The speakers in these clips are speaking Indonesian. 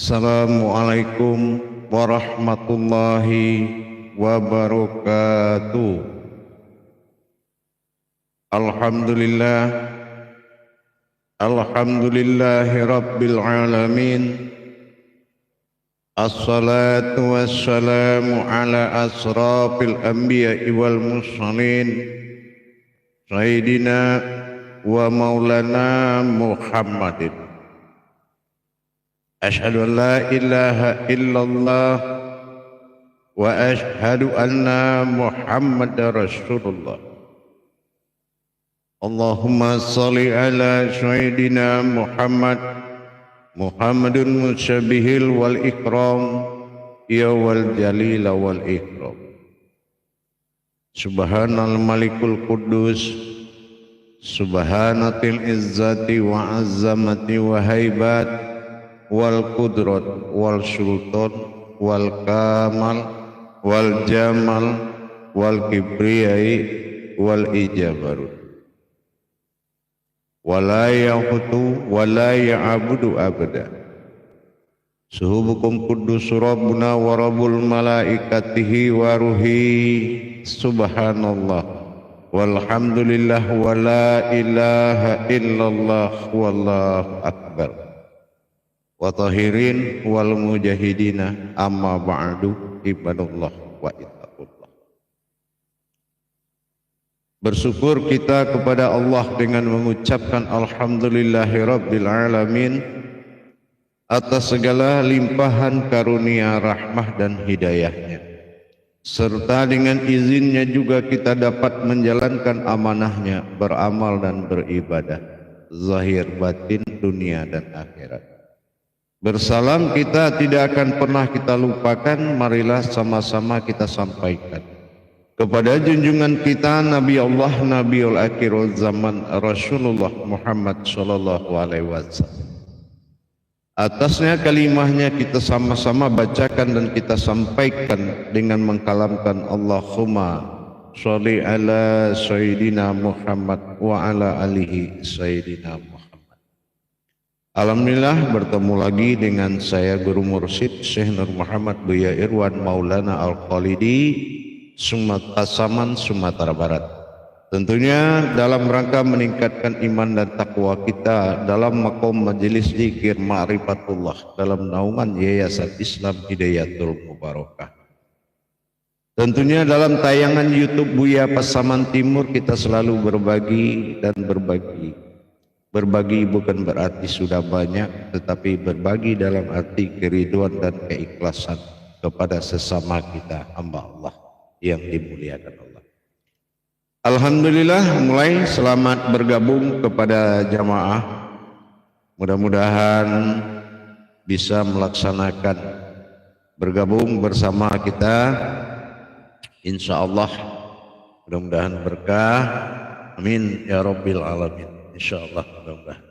Assalamualaikum warahmatullahi wabarakatuh. Alhamdulillah, alhamdulillahi rabbil alamin. Assalatu wassalamu ala asrafil anbiya'i wal mursalin Sayyidina wa maulana Muhammadin. Asyhadu an la ilaha illallah wa asyhadu anna Muhammadar Rasulullah. Allahumma salli ala Sayyidina Muhammadun musyabihil wal ikram ya wal jalil wal ikram. Subhanal malikul quddus subhanatil izzati wa azamati wa haibat wal qudrat wal sultan wal kamal wal jamal wal kibriyai wal ijabarut wala yaqutu wala ya'budu abada. Suhubukum quddus rabbuna wa rabbul malaikatihi wa ruhi subhanallah walhamdulillah wa la ilaha illallah wallahu akbar. Wa tahirin wal mujahidina amma ba'du ibadallah wa ittaqullah. Bersyukur kita kepada Allah dengan mengucapkan alhamdulillahi rabbil alamin atas segala limpahan karunia rahmah dan hidayahnya, serta dengan izinnya juga kita dapat menjalankan amanahnya, beramal dan beribadah zahir batin dunia dan akhirat. Bersalam kita tidak akan pernah kita lupakan, marilah sama-sama kita sampaikan kepada junjungan kita Nabi Allah Nabiul Akhirul Zaman Rasulullah Muhammad sallallahu alaihi wasallam. Atasnya kalimahnya kita sama-sama bacakan dan kita sampaikan dengan mengkalamkan Allahumma sholli ala Sayyidina Muhammad wa ala alihi Sayyidina Muhammad. Alhamdulillah bertemu lagi dengan saya Guru Mursyid Syekh Nur Muhammad Buya Irwan Maulana Al-Khalidi Sumat Pasaman Sumatera Barat. Tentunya dalam rangka meningkatkan iman dan takwa kita dalam makom majelis zikir ma'rifatullah dalam naungan Yayasan Islam Hidayatul Mubarakah. Tentunya dalam tayangan YouTube Buya Pasaman Timur kita selalu berbagi dan berbagi. Berbagi bukan berarti sudah banyak, tetapi berbagi dalam arti keriduan dan keikhlasan kepada sesama kita hamba Allah yang dimuliakan Allah. Alhamdulillah, mulai selamat bergabung kepada jamaah. Mudah-mudahan bisa melaksanakan bergabung bersama kita. Insya Allah mudah-mudahan berkah. Amin ya Rabbil Alamin. InsyaAllah mudah-mudahan.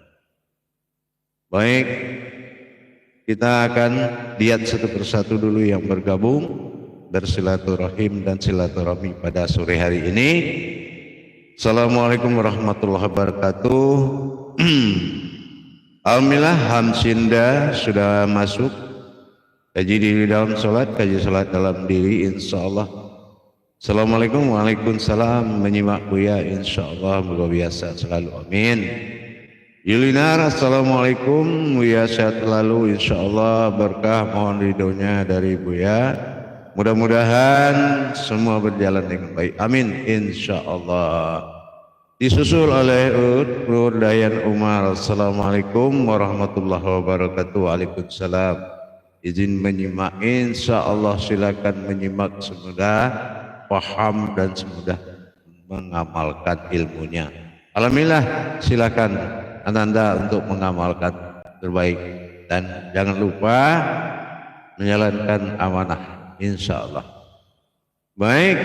Baik, kita akan lihat satu persatu dulu yang bergabung bersilaturahim dan silaturahmi pada sore hari ini. Assalamualaikum warahmatullahi wabarakatuh. Alhamdulillah hamsinda sudah masuk. Kaji diri dalam sholat, kaji sholat dalam diri insyaAllah. Assalamualaikum, waalaikumsalam. Menyimak Buya insyaallah moga biasa selalu, amin. Yulinar, assalamualaikum. Buya sehat selalu insyaallah, berkah mohon ridhonya dari Buya. Mudah-mudahan semua berjalan dengan baik, amin insyaallah. Disusul oleh Ud Dayan Umar. Assalamualaikum warahmatullahi wabarakatuh. Waalaikumsalam. Izin menyimak insyaallah, silakan menyimak, semoga paham dan semudah mengamalkan ilmunya. Alhamdulillah, silakan Anda untuk mengamalkan terbaik dan jangan lupa menjalankan amanah insyaallah. Baik,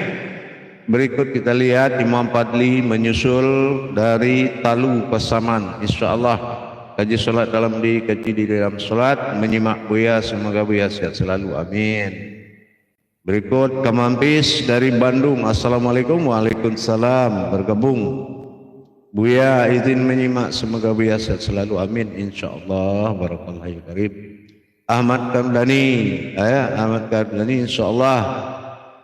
berikut kita lihat Imam Fadli menyusul dari Talu Pasaman insyaallah. Kaji salat dalam diri, kaji di dalam salat, menyimak Buya, semoga Buya sehat selalu, amin. Berikut Kamampis dari Bandung. Assalamualaikum, waalaikumsalam. Bergabung Buya izin menyimak, semoga Buya sehat selalu, amin insyaallah. Barakallahu karim. Ahmad Kamdani, Ahmad Kamdani, insyaallah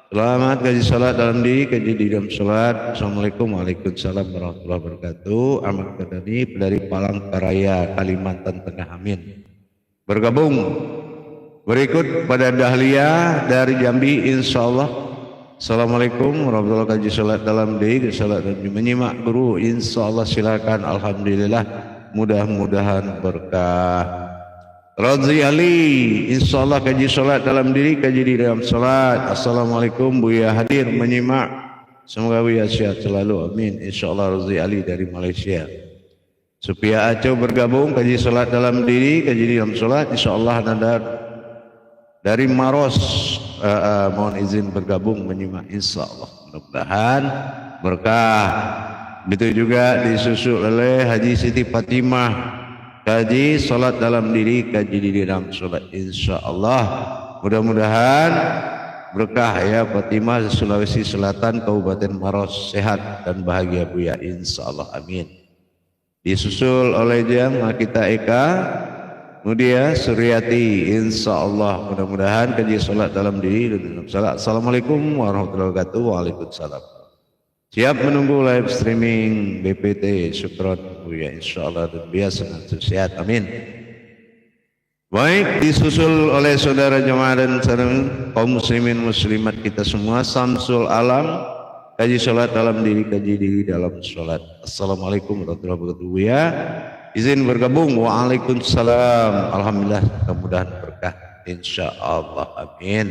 selamat kaji salat dalam diri, kaji di dalam salat. Assalamualaikum waalaikumsalam warahmatullahi wabarakatuh. Ahmad Kamdani dari Palangkaraya, Kalimantan Tengah, amin. Bergabung. Berikut pada Dahlia dari Jambi, insyaallah. Assalamualaikum warahmatullahi wabarakatuh. Kaji salat dalam diri, salat dan menyimak guru, insyaallah silakan. Alhamdulillah, mudah-mudahan berkah. Radzi Ali, insyaallah kaji salat dalam diri, kaji di dalam salat. Assalamualaikum, Buya hadir menyimak. Semoga Buya sehat selalu, amin. Insyaallah. Radzi Ali dari Malaysia. Supaya Aco bergabung kaji salat dalam diri, kaji di dalam salat. Insyaallah Nadar dari Maros, mohon izin bergabung menyimak, insyaallah. Mudah-mudahan berkah. Begitu juga disusul oleh Haji Siti Fatimah, kaji salat dalam diri, kaji di dalam salat, insyaallah. Mudah-mudahan berkah ya. Fatimah, Sulawesi Selatan, Kabupaten Maros, sehat dan bahagia Buya, insyaallah, amin. Disusul oleh Jang Makita Eka Mudia Suryati, insyaallah. Mudah-mudahan kaji salat dalam diri dan dalam salat. Assalamualaikum warahmatullahi wabarakatuh. Waalaikumsalam. Siap menunggu live streaming BPT, syukron Buya, insyaallah dan biasa sehat, amin. Baik, disusul oleh saudara jemaah dan kaum muslimin muslimat kita semua. Samsul Alam, kaji salat dalam diri, kaji diri dalam salat. Assalamualaikum warahmatullahi wabarakatuh Buya. Izin bergabung. Waalaikumsalam. Alhamdulillah, mudah-mudahan berkah, insyaallah, amin.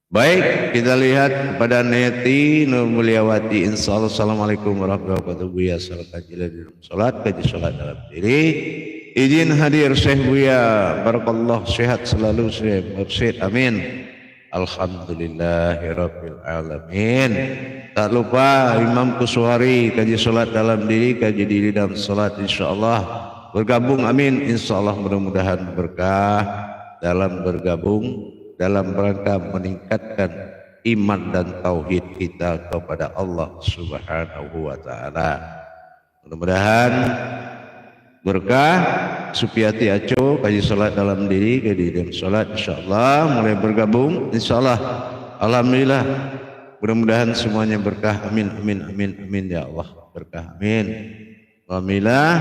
Baik, kita lihat kepada Neti Nur Mulyawati, insyaallah. Assalamualaikum warahmatullahi wabarakatuh Buya. Salat kaji dalam salat, kaji salat dalam diri. Izin hadir Syekh Buya, barakallah, sehat selalu Syekh Mursyid, amin. Alhamdulillahirabbil alamin. Tak lupa Imam Kuswari, kaji salat dalam diri, kaji diri dalam salat, insyaallah bergabung, amin. Insyaallah mudah-mudahan berkah dalam bergabung dalam rangka meningkatkan iman dan tauhid kita kepada Allah Subhanahu wa taala. Mudah-mudahan berkah. Supiati Aco, kaji salat dalam diri, kaji dalam salat, insyaallah mulai bergabung, insyaallah. Alhamdulillah, mudah-mudahan semuanya berkah, amin, amin, amin, amin ya Allah, berkah, amin. Alhamdulillah,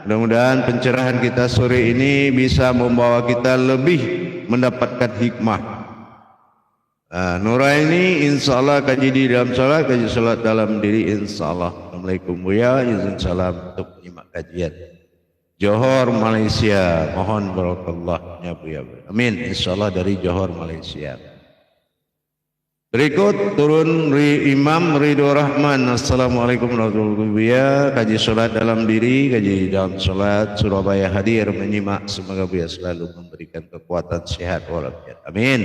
mudah-mudahan pencerahan kita sore ini bisa membawa kita lebih mendapatkan hikmah. Nuraini, insyaallah kaji di dalam salat, kaji salat dalam diri, insyaallah. Assalamualaikum Buya, izin salam untuk menyimak kajian. Johor, Malaysia, mohon barakallahnya Buya, amin, insyaallah dari Johor, Malaysia. Berikut turun Imam Ridho Rahman. Assalamualaikum warahmatullahi wabarakatuh Buya. Kaji salat dalam diri, kaji dalam salat, Surabaya hadir menyimak. Semoga Buya selalu memberikan kekuatan, sehat walafiat, amin.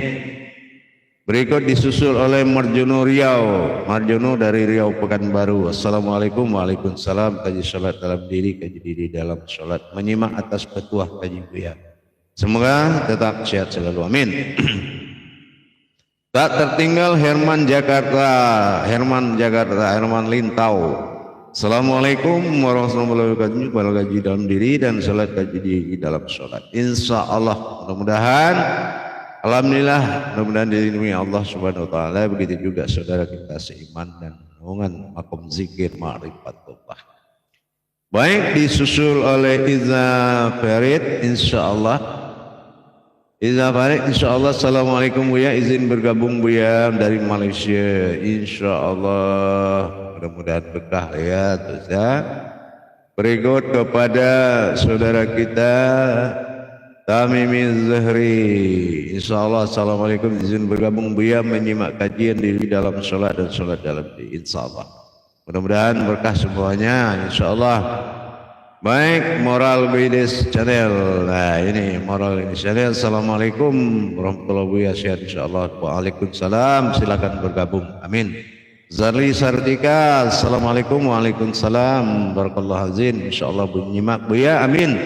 Berikut disusul oleh Marjono Riau, Marjono dari Riau Pekanbaru. Assalamualaikum, waalaikumsalam. Kaji salat dalam diri, kaji diri dalam salat, menyimak atas petuah kaji Buya. Semoga tetap sehat selalu, amin. Tak tertinggal Herman Jakarta, Herman Lintau. Assalamualaikum warahmatullahi wabarakatuh. Pada kaji dalam diri dan salat, kaji diri dalam salat, insyaallah. Mudah-mudahan, alhamdulillah, mudah-mudahan dilindungi Allah Subhanahu wa taala. Begitu juga saudara kita seiman dan naungan makom zikir ma'rifatullah. Baik, disusul oleh Iza Farid, insyaallah. Iza Farid, insyaallah. Assalamualaikum Buya, izin bergabung Buya dari Malaysia, insyaallah. Mudah-mudahan berkah ya, terus ya. Berikut kepada saudara kita Tamimi Zahri, insyaallah. Assalamualaikum, izin bergabung Buya menyimak kajian diri dalam salat dan salat dalam diri, insyaallah. Mudah-mudahan berkah semuanya, insyaallah. Baik, Moral Bidis Channel. Nah, ini Moral ini Channel. Assalamualaikum warahmatullahi wabarakatuh. Sehat insyaallah. Waalaikumsalam. Silakan bergabung. Amin. Zarli Sartika. Assalamualaikum. Waalaikumsalam. Barakallahu azim. Insyaallah menyimak Buya. Amin.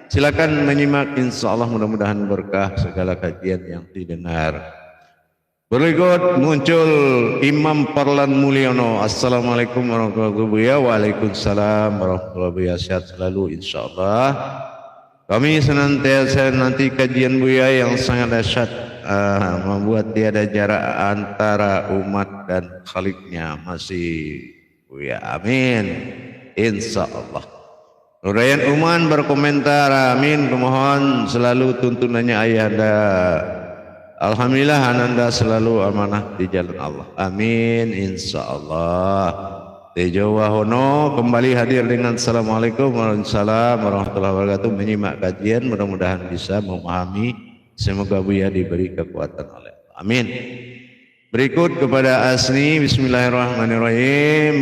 Silakan menyimak, insyaallah mudah-mudahan berkah segala kajian yang didengar. Berikut muncul Imam Parlan Mulyono. Assalamualaikum warahmatullahi wabarakatuh. Waalaikumsalam warahmatullahi wabarakatuh. Sehat selalu insyaallah. Kami senantiasa nanti kajian Buya yang sangat dahsyat, membuat tiada jarak antara umat dan Khaliknya masih Buya. Amin. Insya Allah. Nurayan Uman berkomentar, amin. Kumohon selalu tuntunannya ayahanda. Alhamdulillah ananda selalu amanah di jalan Allah. Amin. Insya Allah. Tejo Wahono kembali hadir dengan Assalamualaikum warahmatullahi wabarakatuh, menyimak kajian, mudah-mudahan bisa memahami, semoga Buya diberi kekuatan oleh Allah. Amin. Berikut kepada Asni, bismillahirrahmanirrahim.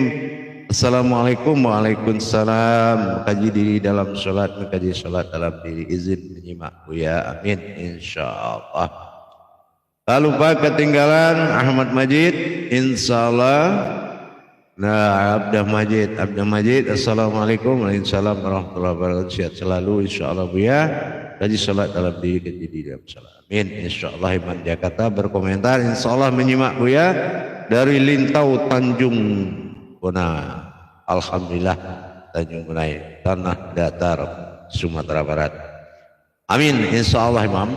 Assalamualaikum, waalaikumsalam. Kaji diri dalam sholat, mengkaji sholat dalam diri, izin menyimak Buya. Amin. Insya Allah. Tak lupa ketinggalan Ahmad Majid, insya Allah. Nah, Abdah Majid, assalamualaikum warahmatullahi wabarakatuh. Sehat selalu, insyaallah Buya. Kaji salat dalam diri, kaji di dalam salat. Amin. Insyaallah. Iman Jakarta berkomentar, insyaallah menyimak Buya dari Lintau Tanjung Bona. Alhamdulillah Tanjung Bonai, tanah datar Sumatera Barat. Amin. Insyaallah Imam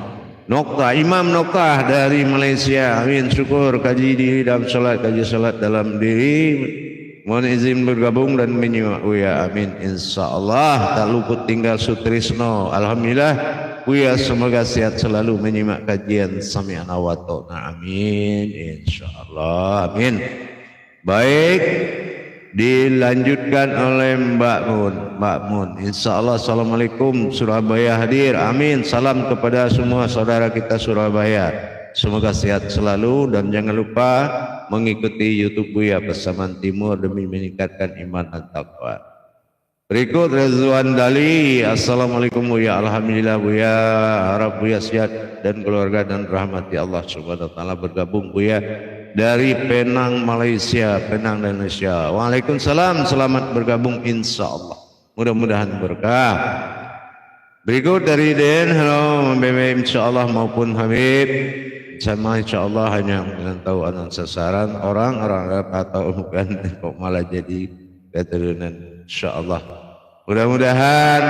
Noktah dari Malaysia. Amin. Syukur kaji diri dalam salat, kaji salat dalam diri. Mohon izin bergabung dan menyimak Buya. Amin. Insyaallah. Tak luput tinggal Sutrisno. Alhamdulillah Buya semoga sehat selalu menyimak kajian sami'na wa ta'na. Amin. Insyaallah. Amin. Baik, dilanjutkan oleh Mbak Mun. Insyaallah. Assalamualaikum Surabaya hadir. Amin. Salam kepada semua saudara kita Surabaya. Semoga sehat selalu dan jangan lupa mengikuti YouTube Buya Pasaman Timur demi meningkatkan iman dan takwa. Berikut Rezwan Dali. Assalamualaikum Buya. Alhamdulillah Buya. Harap Buya sehat dan keluarga dan rahmati Allah Subhanahu wa taala. Bergabung Buya dari Penang, Malaysia. Penang dan Malaysia. Waalaikumsalam. Selamat bergabung insyaallah. Mudah-mudahan berkah. Berikut dari Den. Halo BBM insyaallah maupun Habib. Sama insyaallah hanya tahu anak sasaran orang-orang Arab atau bukan, kok malah jadi keturunan insyaallah. Mudah-mudahan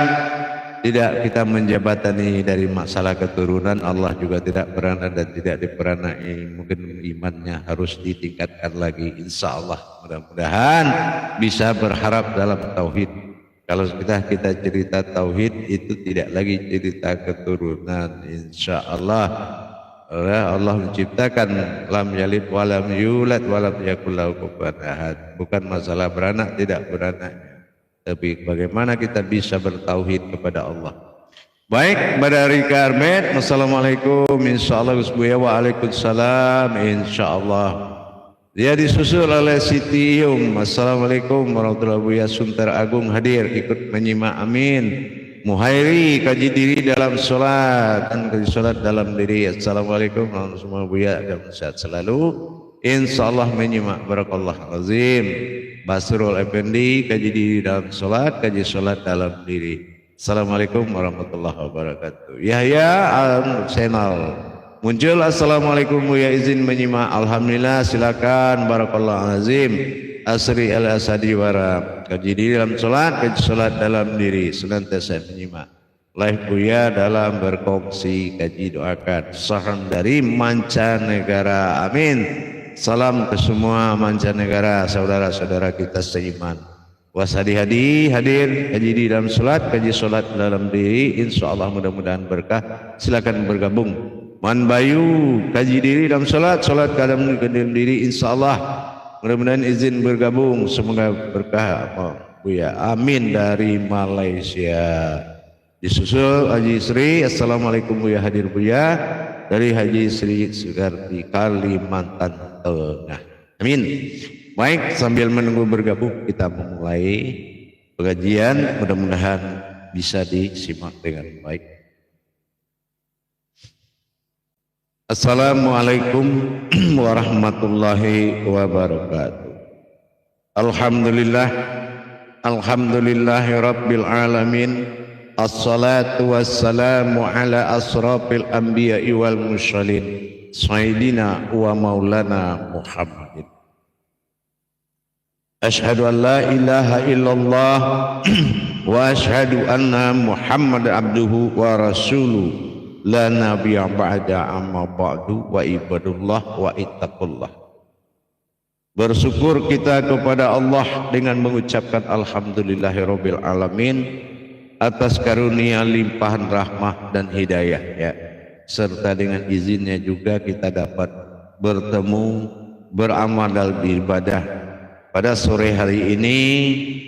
tidak kita menjabatani dari masalah keturunan. Allah juga tidak pernah dan tidak diperanai. Mungkin imannya harus ditingkatkan lagi insyaallah. Mudah-mudahan bisa berharap dalam tauhid. Kalau kita cerita tauhid itu tidak lagi cerita keturunan insyaallah. Allah menciptakan lam yalid walam yulad walam yakul lahu kufuwan ahad. Bukan masalah beranak tidak beranak, tapi bagaimana kita bisa bertauhid kepada Allah. Baik, pada Rika Armet, assalamualaikum insyaallah Gus Buya. Waalaikumsalam insyaallah. Dia disusul oleh Siti Iyum. Assalamualaikum warahmatullahi wabarakatuh. Buya Sunter Agung hadir ikut menyimak. Amin. Muhairi kaji diri dalam sholat dan kaji sholat dalam diri. Assalamualaikum warahmatullahi wabarakatuh. Buya dan sehat selalu insyaallah menyimak. Barakallah azim. Basrul Effendi kaji diri dalam sholat, kaji sholat dalam diri. Assalamualaikum warahmatullahi wabarakatuh. Yahya Al-Senal muncul. Assalamualaikum Buya, izin menyimak. Alhamdulillah, silakan. Barakallah azim. Asri Al-Asadi Wara kaji diri dalam sholat, kaji sholat dalam diri. Senantiasa menyimak live Buya dalam berkongsi kaji doakan. Salam dari mancanegara. Amin. Salam ke semua mancanegara, saudara-saudara kita seiman. Wasadi hadir kaji diri dalam sholat, kaji sholat dalam diri. Insyaallah mudah-mudahan berkah. Silakan bergabung. Man Bayu kaji diri dalam sholat, sholat dalam diri. Insyaallah mudah-mudahan izin bergabung, semoga berkah Buya. Amin. Dari Malaysia disusul Haji Sri. Assalamualaikum Buya, hadir Buya dari Haji Sri Sugarti Kalimantan Tengah. Amin. Baik, sambil menunggu bergabung kita memulai pengajian, mudah-mudahan bisa disimak dengan baik. Assalamualaikum warahmatullahi wabarakatuh. Alhamdulillahi rabbil alamin. Assalatu wassalamu ala asrafil anbiya'i wal mursalin sayyidina wa maulana Muhammadin Asyhadu an la ilaha illallah wa asyhadu anna Muhammad abduhu wa rasuluh la nabiyya ba'da amma ba'du wa ibadullah wa ittaqullah. Bersyukur kita kepada Allah dengan mengucapkan alhamdulillahirabbil alamin atas karunia limpahan rahmah dan hidayah ya. Serta dengan izinnya juga kita dapat bertemu beramal dalam ibadah pada sore hari ini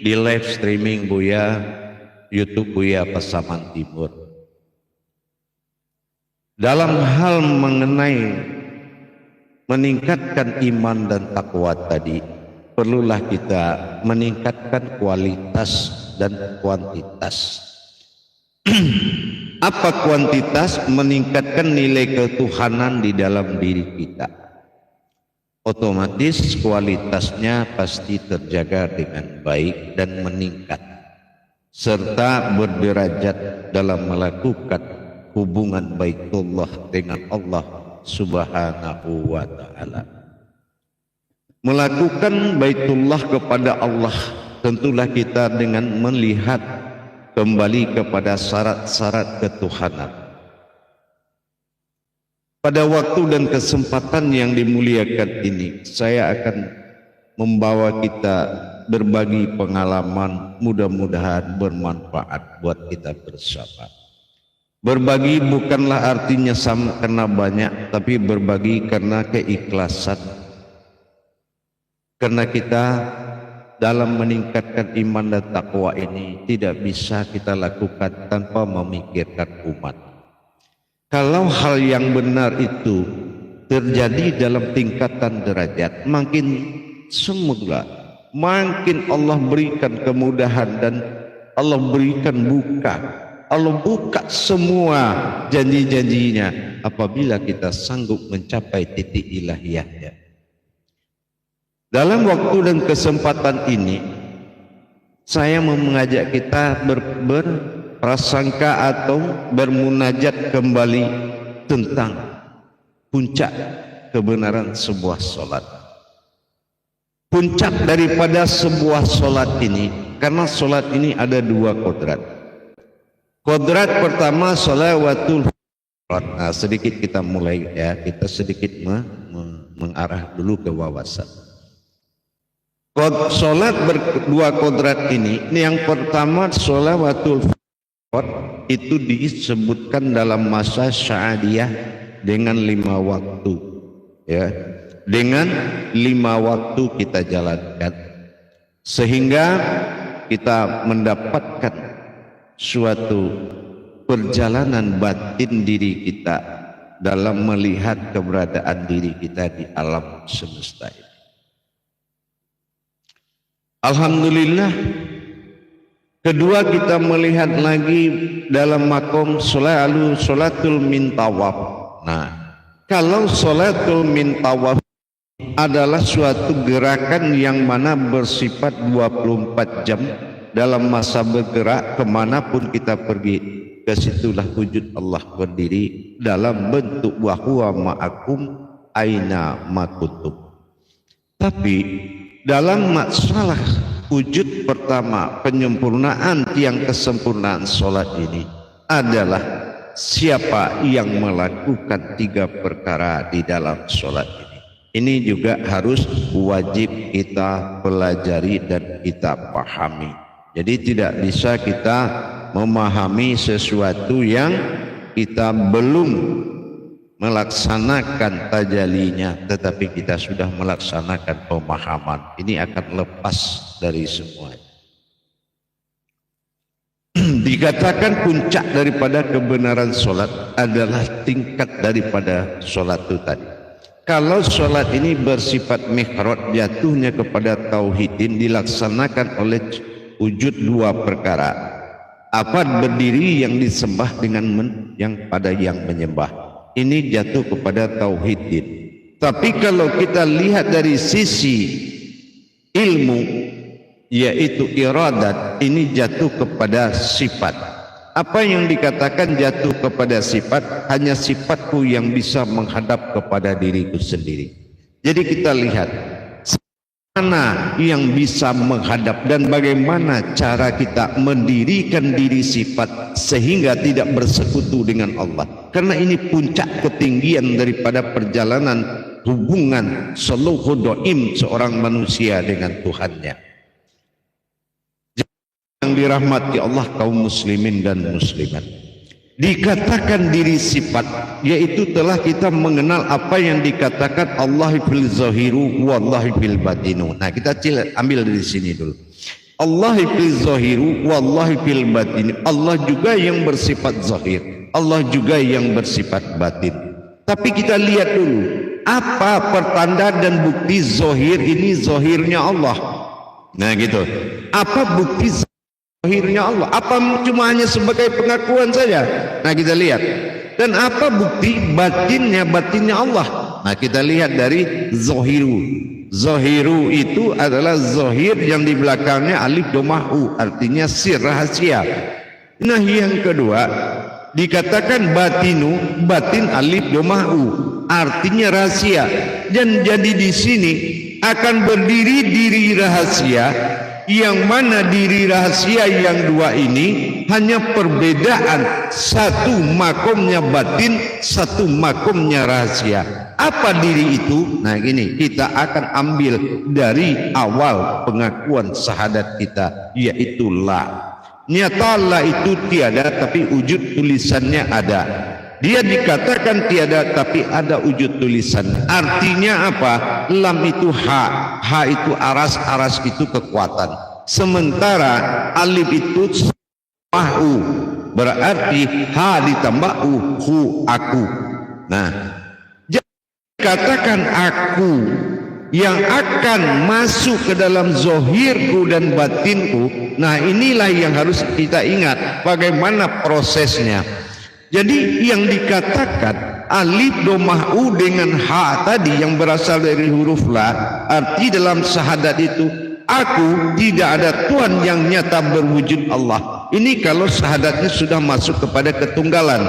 di live streaming Buya YouTube Buya Pasaman Timur. Dalam hal mengenai meningkatkan iman dan takwa tadi, perlulah kita meningkatkan kualitas dan kuantitas. Apa kuantitas? Meningkatkan nilai ketuhanan di dalam diri kita. Otomatis kualitasnya pasti terjaga dengan baik dan meningkat, serta berderajat dalam melakukan hubungan baitullah dengan Allah Subhanahu wa ta'ala. Melakukan baitullah kepada Allah tentulah kita dengan melihat kembali kepada syarat-syarat ketuhanan. Pada waktu dan kesempatan yang dimuliakan ini, saya akan membawa kita berbagi pengalaman, mudah-mudahan bermanfaat buat kita bersama. Berbagi bukanlah artinya sama karena banyak, tapi berbagi karena keikhlasan. Karena kita dalam meningkatkan iman dan takwa ini tidak bisa kita lakukan tanpa memikirkan umat. Kalau hal yang benar itu terjadi dalam tingkatan derajat, makin semula, makin Allah berikan kemudahan dan Allah berikan Allah buka semua janji-janjinya apabila kita sanggup mencapai titik ilahiyahnya. Dalam waktu dan kesempatan ini, saya mau mengajak kita berprasangka atau bermunajat kembali tentang puncak kebenaran sebuah solat. Puncak daripada sebuah solat ini, karena solat ini ada dua kodrat. Kodrat pertama sholawatul fard. Nah, sedikit kita mulai ya, kita sedikit mengarah dulu ke wawasan. Solat berdua kodrat ini yang pertama sholawatul fard itu disebutkan dalam masa sya'adiyah dengan 5 waktu ya, dengan 5 waktu kita jalankan sehingga kita mendapatkan suatu perjalanan batin diri kita dalam melihat keberadaan diri kita di alam semesta ini. Alhamdulillah, kedua kita melihat lagi dalam makom sholatul min tawaf. Nah, kalau sholatul min tawaf adalah suatu gerakan yang mana bersifat 24 jam dalam masa bergerak kemanapun kita pergi, kesitulah wujud Allah berdiri dalam bentuk wa huwa ma'akum aina ma kuntum. Tapi dalam masalah wujud pertama, penyempurnaan tiang kesempurnaan solat ini adalah siapa yang melakukan 3 perkara di dalam solat ini. Ini juga harus wajib kita pelajari dan kita pahami. Jadi tidak bisa kita memahami sesuatu yang kita belum melaksanakan tajalinya, tetapi kita sudah melaksanakan pemahaman. Ini akan lepas dari semuanya. Dikatakan puncak daripada kebenaran solat adalah tingkat daripada solat itu tadi. Kalau solat ini bersifat mihrad, jatuhnya kepada tauhidin, dilaksanakan oleh wujud 2 perkara. Apa? Berdiri yang disembah dengan yang pada yang menyembah. Ini jatuh kepada tauhidin. Tapi kalau kita lihat dari sisi ilmu, yaitu iradat, ini jatuh kepada sifat. Apa yang dikatakan jatuh kepada sifat? Hanya sifatku yang bisa menghadap kepada diriku sendiri. Jadi kita lihat mana yang bisa menghadap dan bagaimana cara kita mendirikan diri sifat sehingga tidak bersekutu dengan Allah. Karena ini puncak ketinggian daripada perjalanan hubungan seluruh doim seorang manusia dengan Tuhannya. Yang dirahmati Allah kaum muslimin dan muslimat, dikatakan diri sifat, yaitu telah kita mengenal apa yang dikatakan Allah fil zahiru wallahi fil batinu. Nah, kita ambil dari sini dulu. Allah fil zahiru wallahi fil batinu. Allah juga yang bersifat zahir, Allah juga yang bersifat batin. Tapi kita lihat dulu, apa pertanda dan bukti zahir ini zahirnya Allah. Nah gitu, apa bukti zahirnya Allah? Apa cuma hanya sebagai pengakuan saja? Nah kita lihat. Dan apa bukti batinnya Allah? Nah kita lihat dari zahiru. Zahiru itu adalah zahir yang di belakangnya alif domah u, artinya sir, rahasia. Nah yang kedua dikatakan batinu, batin alif domah u, artinya rahasia. Dan jadi di sini akan berdiri diri rahasia, yang mana diri rahasia yang dua ini hanya perbedaan, satu makomnya batin, satu makomnya rahasia. Apa diri itu? Nah gini, kita akan ambil dari awal pengakuan syahadat kita, yaitu la. Nyata la itu tiada, tapi wujud tulisannya ada. Dia dikatakan tiada, tapi ada wujud tulisan. Artinya apa? Lam itu ha, ha itu aras, aras itu kekuatan. Sementara alif itu mahu, berarti ha ditambah hu, aku. Nah, katakan aku yang akan masuk ke dalam zohirku dan batinku. Nah inilah yang harus kita ingat bagaimana prosesnya. Jadi yang dikatakan alif domah u dengan ha tadi yang berasal dari huruf la, arti dalam syahadat itu aku tidak ada Tuhan yang nyata berwujud Allah. Ini kalau syahadatnya sudah masuk kepada ketunggalan.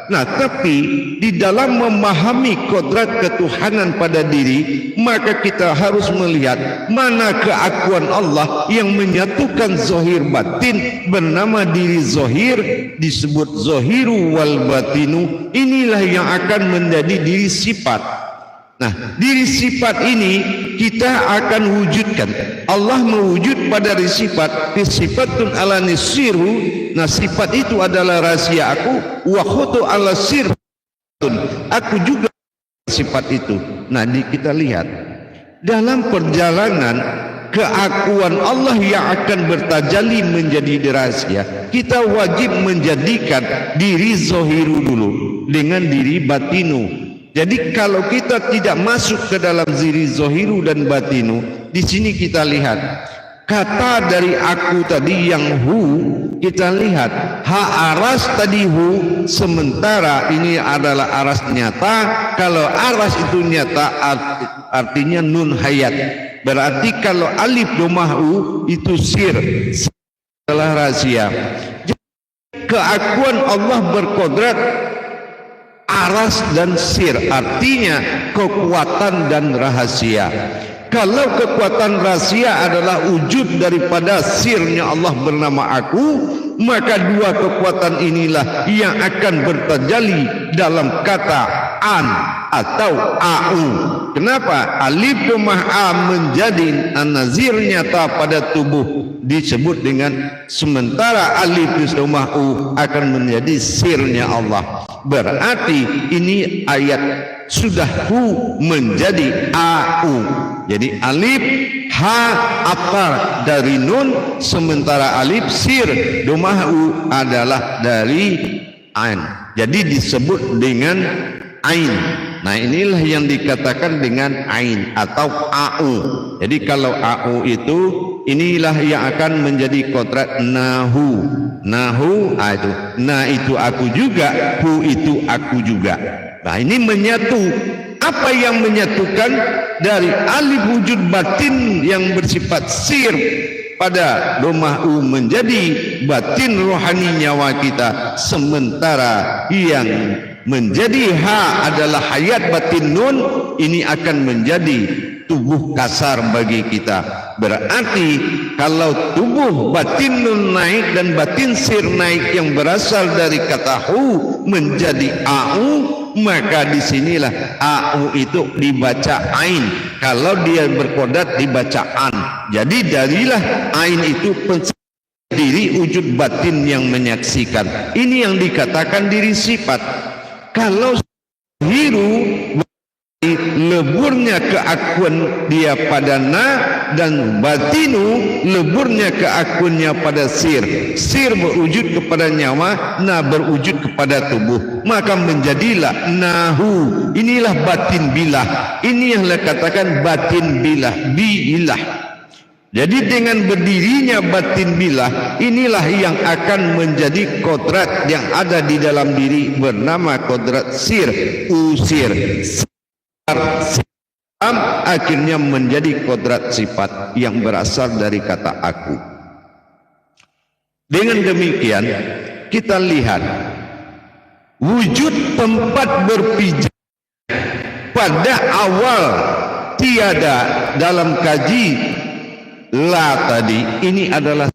Nah tapi di dalam memahami kodrat ketuhanan pada diri, maka kita harus melihat mana keakuan Allah yang menyatukan zahir batin bernama diri zahir, disebut zahiru wal batinu. Inilah yang akan menjadi diri sifat. Nah, diri sifat ini kita akan wujudkan. Allah mewujud pada diri sifat, sifatun ala nisiru. Nah, sifat itu adalah rahasia aku, wa khutu ala sirtun. Aku juga sifat itu. Nah, kita lihat dalam perjalanan keakuan Allah yang akan bertajalli menjadi rahasia, kita wajib menjadikan diri zahiru dulu dengan diri batinu. Jadi kalau kita tidak masuk ke dalam diri zahiru dan batinu, di sini kita lihat kata dari aku tadi yang hu, kita lihat ha aras tadi hu, sementara ini adalah aras nyata. Kalau aras itu nyata artinya nun hayat. Berarti kalau alif domah u itu sir, adalah rahasia. Jadi, keakuan Allah berkodrat aras dan sir, artinya kekuatan dan rahasia. Kalau kekuatan rahasia adalah wujud daripada sirnya Allah bernama aku, maka dua kekuatan inilah yang akan bertajalli dalam kata an atau au. Kenapa? Alif domah a menjadi an-nazir nyata pada tubuh disebut dengan, sementara alif domah u akan menjadi sirnya Allah. Berarti ini ayat sudah hu menjadi au. Jadi alif ha apa dari nun, sementara alif sir domah u adalah dari ain. Jadi disebut dengan ain. Nah inilah yang dikatakan dengan ain atau au. Jadi kalau au itu inilah yang akan menjadi kodrat nahu. Nahu itu, nah itu aku juga, hu itu aku juga. Nah ini menyatu. Apa yang menyatukan dari alif wujud batin yang bersifat sir pada domah u menjadi batin rohani nyawa kita, sementara yang menjadi ha adalah hayat batin nun, ini akan menjadi tubuh kasar bagi kita. Berarti kalau tubuh batin nun naik dan batin sir naik yang berasal dari kata hu menjadi au, maka disinilah au itu dibaca ain. Kalau dia berkodat dibaca an. Jadi darilah ain itu diri wujud batin yang menyaksikan. Ini yang dikatakan diri sifat. Kalau hiru leburnya keakuan dia pada na, dan batinu leburnya keakuannya pada sir. Sir berwujud kepada nyawa, na berwujud kepada tubuh, maka menjadilah nahu. Inilah batin bilah. Ini yang dikatakan batin bilah, bilah. Jadi dengan berdirinya batin bilah, inilah yang akan menjadi kodrat yang ada di dalam diri bernama kodrat sir, usir. Akhirnya menjadi kodrat sifat yang berasal dari kata aku. Dengan demikian kita lihat wujud tempat berpijak pada awal tiada dalam kaji la tadi, ini adalah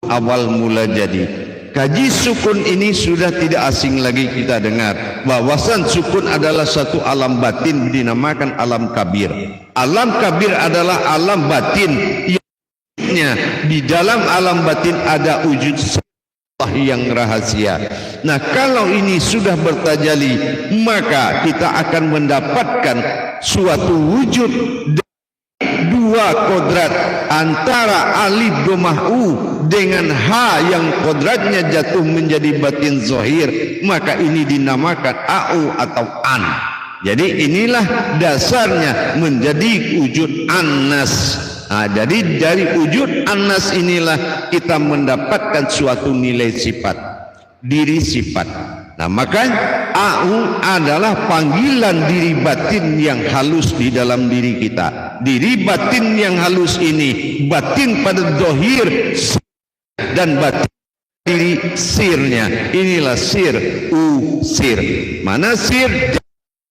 awal mula jadi. Kaji sukun ini sudah tidak asing lagi kita dengar. Bahwasan sukun adalah satu alam batin dinamakan alam kabir. Alam kabir adalah alam batin yang di dalam alam batin ada wujud Allah yang rahasia. Nah, kalau ini sudah bertajali, maka kita akan mendapatkan suatu wujud dua kodrat antara alif domah u dengan ha yang kodratnya jatuh menjadi batin zohir, maka ini dinamakan au atau an. Jadi inilah dasarnya menjadi wujud annas. Nah, jadi dari wujud annas inilah kita mendapatkan suatu nilai sifat, diri sifat. Nah, maka au adalah panggilan diri batin yang halus di dalam diri kita. Diri batin yang halus ini, batin pada dohir dan batin diri sirnya. Inilah sir, sir. Mana sir?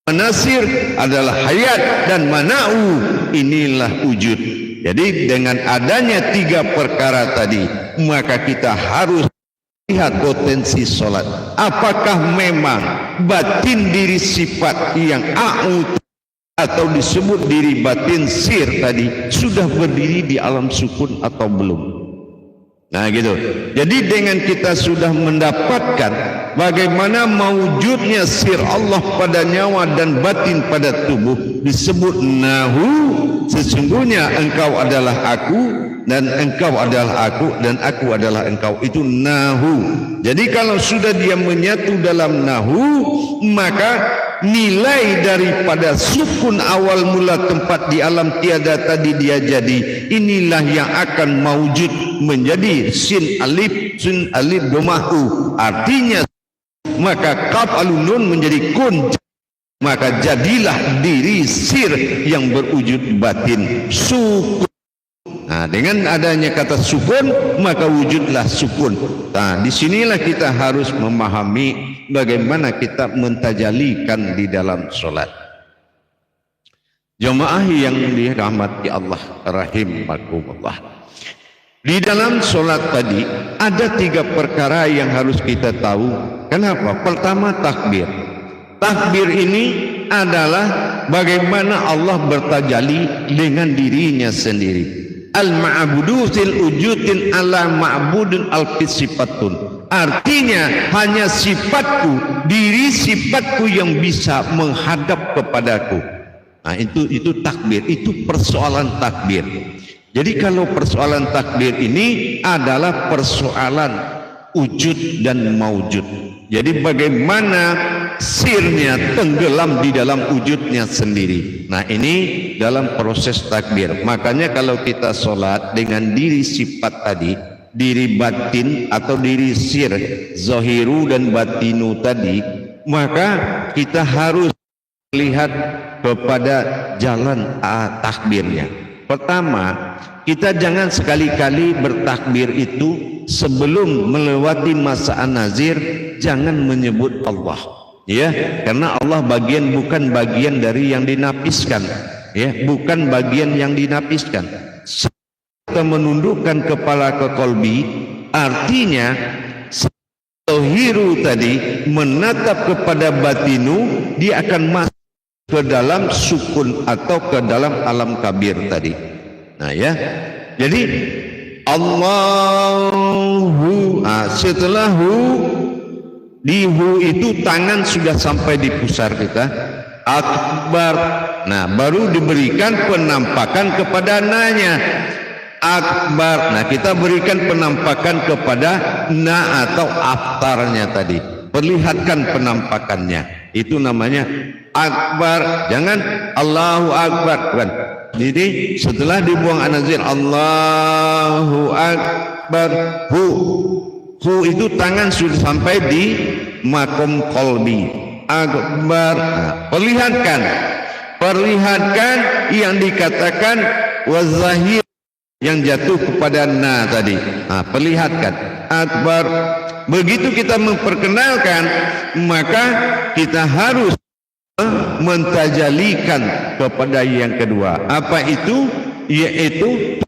Mana sir adalah hayat, dan mana inilah wujud. Jadi dengan adanya tiga perkara tadi, maka kita harus lihat potensi solat. Apakah memang batin diri sifat yang au atau disebut diri batin sir tadi sudah berdiri di alam sukun atau belum? Nah gitu. Jadi dengan kita sudah mendapatkan bagaimana mewujudnya sir Allah pada nyawa dan batin pada tubuh, disebut nahu, sesungguhnya engkau adalah aku dan engkau adalah aku dan aku adalah engkau. Itu nahu. Jadi kalau sudah dia menyatu dalam nahu, maka nilai daripada sukun awal mula tempat di alam tiada tadi dia jadi, inilah yang akan mewujud menjadi sin alif domahu. Artinya maka kaf alun menjadi kun, maka jadilah diri sir yang berwujud batin sukun. Nah, dengan adanya kata sukun, maka wujudlah sukun. Nah, disinilah kita harus memahami bagaimana kita mentajalikan di dalam solat. Jemaah yang dirahmati Allah rahimakumullah. Di dalam solat tadi ada tiga perkara yang harus kita tahu. Kenapa? Pertama, takbir. Takbir ini adalah bagaimana Allah bertajali dengan dirinya sendiri. Al-ma'budu fil wujudin ala ma'budun al-sifatun. Artinya hanya sifatku, diri sifatku yang bisa menghadap kepadaku. Nah, itu takbir, itu persoalan takbir. Jadi kalau persoalan takbir ini adalah persoalan wujud dan maujud. Jadi bagaimana sirnya tenggelam di dalam wujudnya sendiri. Nah, ini dalam proses takbir. Makanya kalau kita sholat dengan diri sifat tadi, diri batin atau diri sir, zohiru dan batinu tadi, maka kita harus melihat kepada jalan takbirnya. Pertama, kita jangan sekali-kali bertakbir itu sebelum melewati masa an-nazir, jangan menyebut Allah, ya, karena Allah bukan bagian dari yang dinapiskan. ya, bukan bagian yang dinapiskan. Kita menundukkan kepala ke kolbi, artinya zahiru tadi menatap kepada batinu, dia akan masuk ke dalam sukun atau ke dalam alam kabir tadi. Nah ya, jadi Allahu, setelah di hu itu tangan sudah sampai di pusar kita, akbar. Nah baru diberikan penampakan kepada nanya, akbar. Nah kita berikan penampakan kepada na atau aftarnya tadi, perlihatkan penampakannya, itu namanya akbar. Jangan Allahu akbar, bukan. Jadi setelah dibuang anazir Allahu akbar, hu itu tangan sudah sampai di makom kolbi, akbar. Nah, perlihatkan yang dikatakan wazahir yang jatuh kepada na tadi. Nah, perlihatkan akbar. Begitu kita memperkenalkan, maka kita harus mentajalikan kepada yang kedua. Apa itu? Yaitu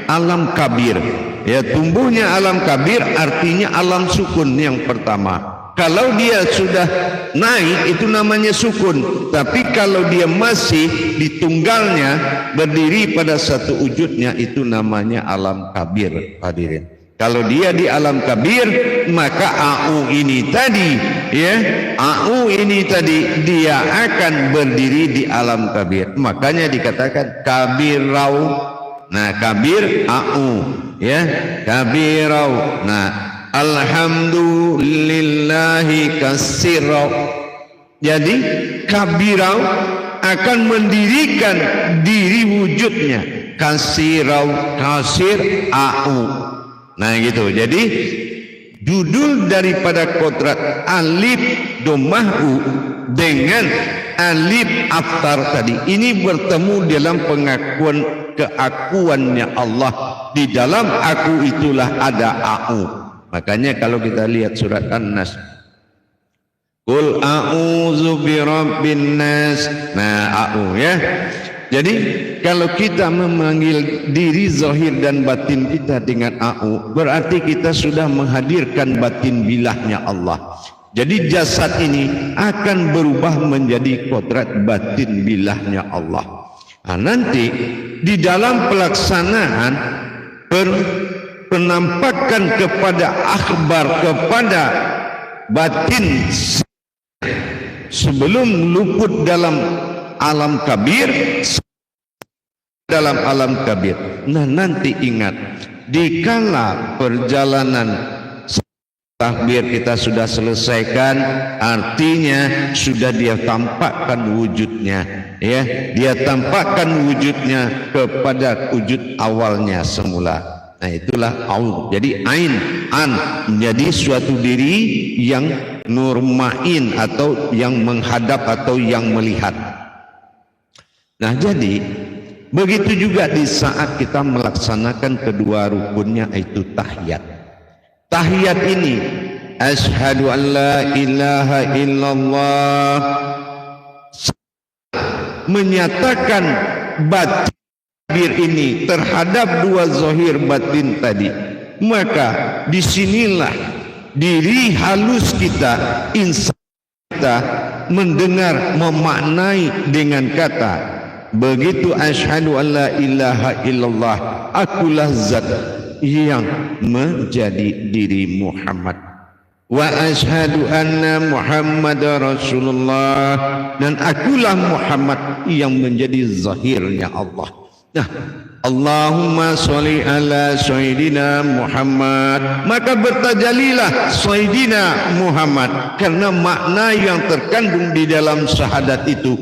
alam kabir. Ya, tumbuhnya alam kabir artinya alam sukun yang pertama. Kalau dia sudah naik itu namanya sukun, tapi kalau dia masih di tunggalnya berdiri pada satu wujudnya itu namanya alam kabir, hadirin. Kalau dia di alam kabir, maka au ini tadi, ya, au ini tadi dia akan berdiri di alam kabir. Makanya dikatakan kabirau. Nah, kabir au, ya, kabirau. Nah, alhamdulillahi kasirau. Jadi kabirau akan mendirikan diri wujudnya. Kasirau, kasir au. Nah gitu. Jadi judul daripada kodrat alif domahu dengan alif aftar tadi ini bertemu dalam pengakuan keakuannya Allah. Di dalam aku itulah ada au. Makanya kalau kita lihat surat An-Nas, Qul a'udzu birabbin nas. Nah, au ya. Jadi kalau kita memanggil diri zahir dan batin kita dengan au, berarti kita sudah menghadirkan batin bilahnya Allah. Jadi jasad ini akan berubah menjadi kodrat batin bilahnya Allah. Nah, nanti di dalam pelaksanaan penampakan kepada akhbar, kepada batin sebelum luput dalam alam kabir, dalam alam kabir. Nah nanti ingat, dikala perjalanan takbir kita sudah selesaikan, artinya sudah dia tampakkan wujudnya, ya, dia tampakkan wujudnya kepada wujud awalnya semula. Nah itulah au. Jadi ain, an menjadi suatu diri yang nurmain atau yang menghadap atau yang melihat. Nah jadi begitu juga di saat kita melaksanakan kedua rukunnya, itu tahiyat. Tahiyat ini asyhadu an la ilaha illallah, menyatakan batin ini terhadap dua zahir batin tadi. Maka disinilah diri halus kita, insan kita mendengar, memaknai dengan kata begitu asyhadu an la ilaha illallah, akulah zat yang menjadi diri Muhammad, wa asyhadu anna Muhammadar Rasulullah, dan akulah Muhammad yang menjadi zahirnya Allah. Nah, Allahumma sholli ala sayyidina Muhammad, maka bertajalilah sayyidina Muhammad, karena makna yang terkandung di dalam syahadat itu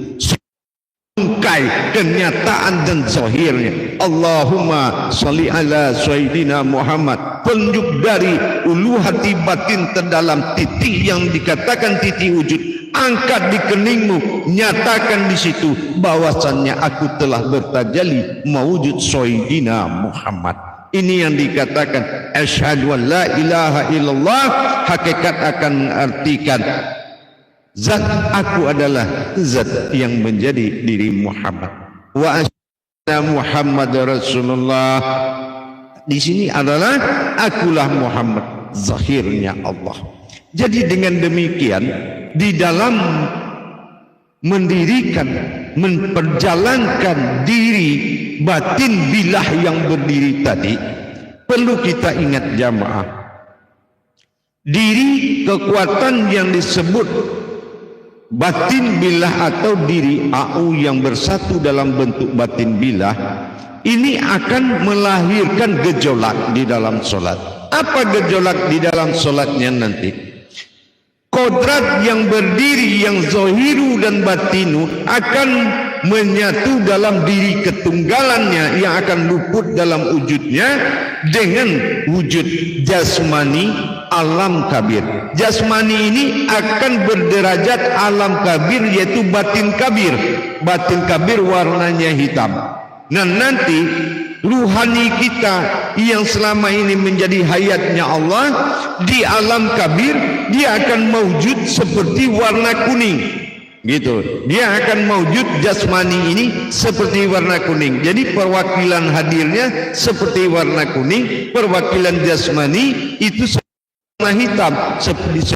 kenyataan dan zahirnya. Allahumma sholli ala sayyidina Muhammad, penunjuk dari ulu hati batin terdalam, titik yang dikatakan titik wujud. Angkat di keningmu, nyatakan di situ bahwasannya aku telah bertajalli mewujud sayyidina Muhammad. Ini yang dikatakan asyhadu an la ilaha illallah. Hakikat akan mengartikan Zat aku adalah zat yang menjadi diri Muhammad. Wa asyhadu Muhammad Rasulullah. Di sini adalah akulah Muhammad, zahirnya Allah. Jadi dengan demikian di dalam mendirikan, memperjalankan diri batin bilah yang berdiri tadi, perlu kita ingat jamaah, diri kekuatan yang disebut batin bilah atau diri AU yang bersatu dalam bentuk batin bilah ini akan melahirkan gejolak di dalam solat. Apa gejolak di dalam solatnya nanti? Kodrat yang berdiri yang zahiru dan batinu akan menyatu dalam diri ketunggalannya yang akan luput dalam wujudnya dengan wujud jasmani alam kabir. Jasmani ini akan berderajat alam kabir, yaitu batin kabir. Batin kabir warnanya hitam. Nah nanti ruhani kita yang selama ini menjadi hayatnya Allah di alam kabir, dia akan mewujud seperti warna kuning, gitu. Dia akan mewujud jasmani ini seperti warna kuning. Jadi perwakilan hadirnya seperti warna kuning, perwakilan jasmani itu warna hitam seperti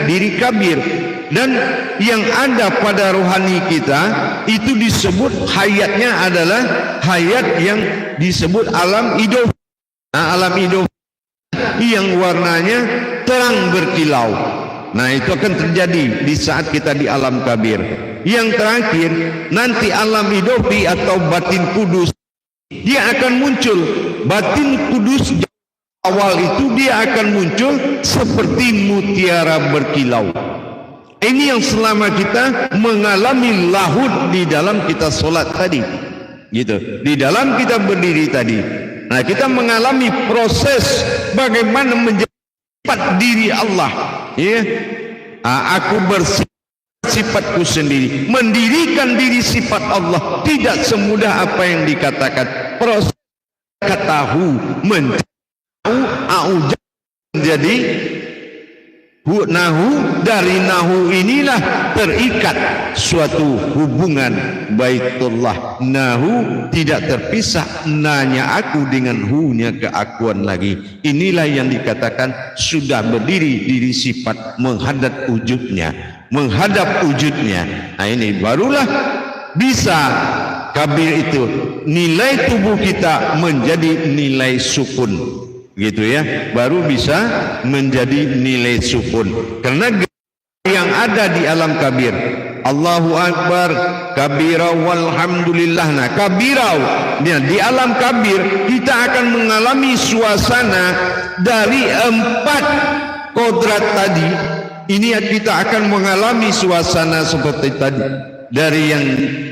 diri kabir. Dan yang ada pada rohani kita itu disebut hayatnya adalah hayat yang disebut alam idof. Nah, alam idof yang warnanya terang berkilau. Nah itu akan terjadi di saat kita di alam kabir. Yang terakhir nanti alam idofi atau batin kudus, dia akan muncul. Batin kudus awal itu dia akan muncul seperti mutiara berkilau. Ini yang selama kita mengalami lahud di dalam kita solat tadi, gitu. Di dalam kita berdiri tadi. Nah kita mengalami proses bagaimana menjadi sifat diri Allah. Ya, aku bersifatku sendiri, mendirikan diri sifat Allah tidak semudah apa yang dikatakan. Proses ketahu menjadi nahu, dari nahu inilah terikat suatu hubungan baitullah. Nahu tidak terpisah, nanya aku dengan hu-nya keakuan lagi. Inilah yang dikatakan sudah berdiri diri sifat menghadap wujudnya, menghadap wujudnya. Nah ini barulah bisa kabir itu nilai tubuh kita menjadi nilai sukun, gitu ya, baru bisa menjadi nilai sukun. Karena yang ada di alam kabir, Allahu Akbar kabira walhamdulillah. Nah kabirau di alam kabir kita akan mengalami suasana dari 4 kodrat tadi. Ini kita akan mengalami suasana seperti tadi. Dari yang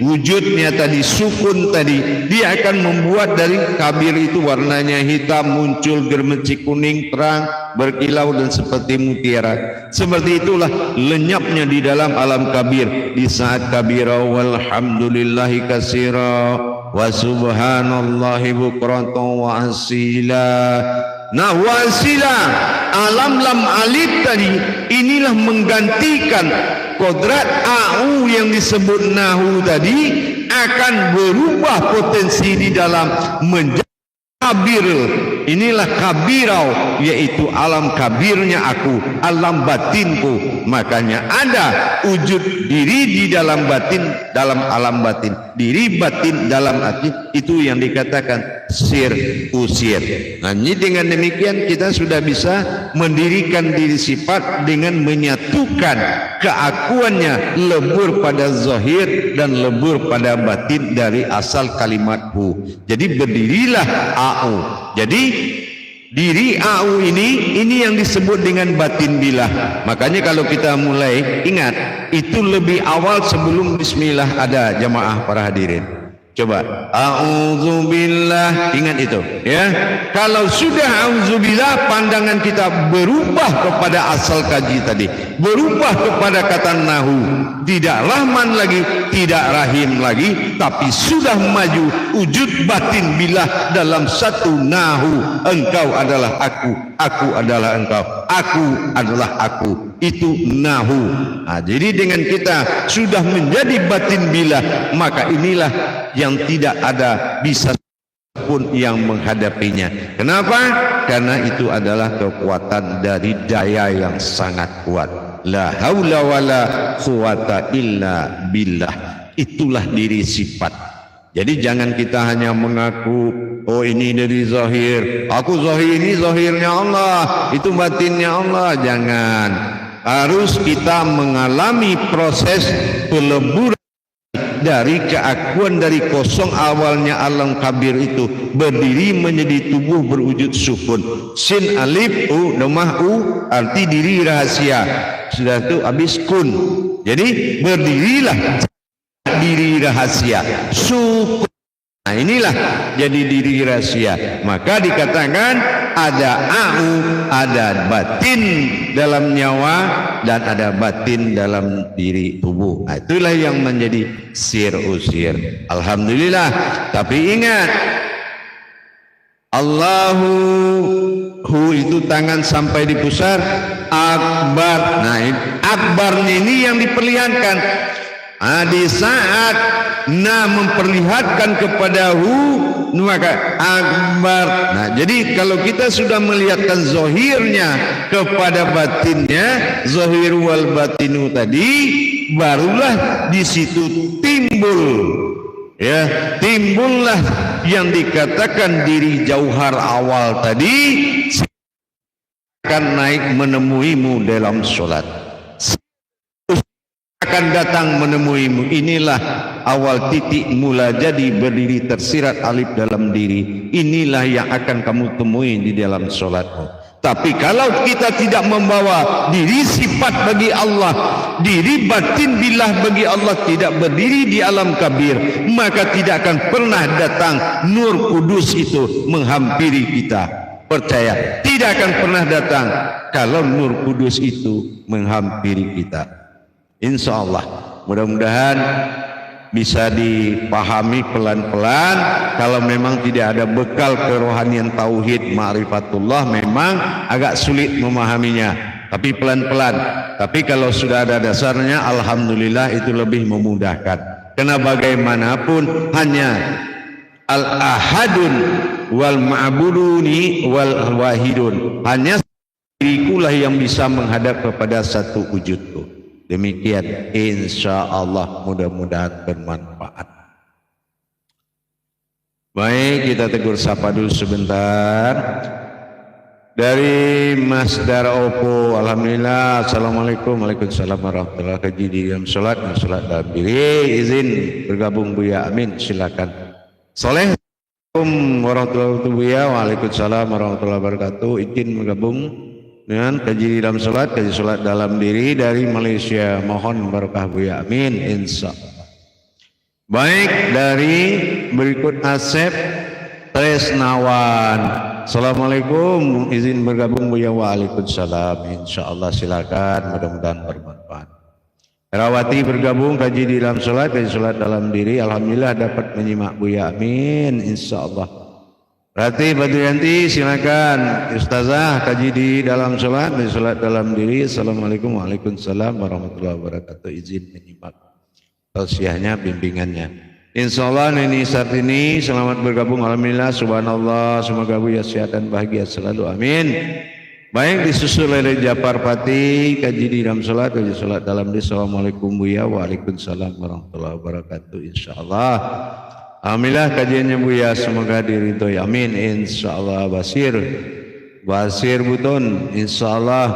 wujudnya tadi sukun tadi, dia akan membuat dari kabir itu warnanya hitam, muncul germeci kuning terang berkilau dan seperti mutiara. Seperti itulah lenyapnya di dalam alam kabir di saat kabira walhamdulillahi katsira wa subhanallahi bukratan wa asila. Nah wasila alam lam alif tadi inilah menggantikan kodrat AU yang disebut nahu tadi, akan berubah potensi di dalam menjadi kabir. Inilah kabirau, yaitu alam kabirnya aku, alam batinku. Makanya ada wujud diri di dalam batin, dalam alam batin, diri batin dalam hati. Itu yang dikatakan sir usir. Nah ini dengan demikian kita sudah bisa mendirikan diri sifat dengan menyatukan keakuannya lebur pada zahir dan lebur pada batin dari asal kalimat hu. Jadi berdirilah AU. Jadi diri AU ini yang disebut dengan batin bilah. Makanya kalau kita mulai ingat itu lebih awal sebelum bismillah ada jamaah para hadirin. Coba a'udzubillah, ingat itu ya. Kalau sudah a'udzubillah, pandangan kita berubah kepada asal kaji tadi, berubah kepada kata nahu, tidak rahman lagi, tidak rahim lagi, tapi sudah maju wujud batin billah dalam satu nahu. Engkau adalah aku adalah engkau, aku adalah aku, itu nahu. Nah, jadi dengan kita sudah menjadi batin billah, maka inilah yang tidak ada bisa pun yang menghadapinya. Kenapa? Karena itu adalah kekuatan dari daya yang sangat kuat. La haula wala quwata illa billah. Itulah diri sifat. Jadi jangan kita hanya mengaku, oh ini dari zahir, aku zahir, ini zahirnya Allah, itu batinnya Allah. Jangan. Harus kita mengalami proses peleburan dari keakuan dari kosong awalnya alam kabir itu berdiri menjadi tubuh berwujud sukun. Sin alif u domah u arti diri rahasia. Sudah itu habis kun. Jadi berdirilah diri rahasia sukun. Nah inilah jadi diri rahasia. Maka dikatakan ada au, ada batin dalam nyawa dan ada batin dalam diri tubuh. Nah, itulah yang menjadi sir usir. Alhamdulillah. Tapi ingat, Allahu hu itu tangan sampai di pusar akbar. Nah akbarnya ini yang diperlihatkan. Di saat memperlihatkan kepada hu, maka akbar. Nah, jadi kalau kita sudah melihatkan zahirnya kepada batinnya, zahir wal batinu tadi, barulah di situ timbul, ya, timbullah yang dikatakan diri jauhar awal tadi akan naik menemuimu dalam sholat. Akan datang menemuimu. Inilah awal titik mula jadi berdiri tersirat alif dalam diri. Inilah yang akan kamu temui di dalam sholatmu. Tapi kalau kita tidak membawa diri sifat bagi Allah, diri batin billah bagi Allah, tidak berdiri di alam kabir, maka tidak akan pernah datang nur kudus itu menghampiri kita. Percaya, tidak akan pernah datang kalau nur kudus itu menghampiri kita. Insya Allah, mudah-mudahan bisa dipahami pelan-pelan. Kalau memang tidak ada bekal kerohanian tauhid ma'rifatullah, memang agak sulit memahaminya, tapi pelan-pelan. Tapi kalau sudah ada dasarnya, alhamdulillah itu lebih memudahkan. Karena bagaimanapun hanya al-ahadun wal ma'buduni wal wahidun, hanya dirikulah yang bisa menghadap kepada satu wujudku. Demikian, insya Allah mudah-mudahan bermanfaat. Baik, kita tegur sapa dulu sebentar. Dari Mas Daropo, alhamdulillah, assalamualaikum, waalaikumsalam warahmatullahi wabarakatuh. Kaji di dalam sholat dalam diri. Izin bergabung Buya, amin, silakan. Soleh, assalamualaikum warahmatullahi wabarakatuh. Buya, waalaikumsalam warahmatullahi wabarakatuh. Izin bergabung dengan kaji dalam sholat, kaji sholat dalam diri dari Malaysia. Mohon barokah Buya, amin, insya Allah. Baik, dari berikut Asep Tresnawan, assalamualaikum, izin bergabung Buya, waalaikumsalam, insya Allah, silakan, mudah-mudahan bermanfaat. Herawati bergabung kaji di dalam sholat, kaji sholat dalam diri, alhamdulillah dapat menyimak Buya, amin, insya Allah. Berarti Badrianti silakan, Ustazah kaji di dalam sholat, di sholat dalam diri. Assalamualaikum waalaikumsalam warahmatullahi wabarakatuh. Izin menyimak tausiahnya, bimbingannya. Insya Allah Neni Sartini selamat bergabung, alhamdulillah, subhanallah, semoga Buya sehat dan bahagia selalu, amin. Baik, disusul oleh Japar Pati kaji di dalam sholat, kaji sholat dalam diri. Assalamualaikum Buya, waalaikumsalam warahmatullahi wabarakatuh. Insya Allah. Alhamdulillah kajiannya Buya, semoga diridhoi, amin, insya Allah. Basir Buton, insya Allah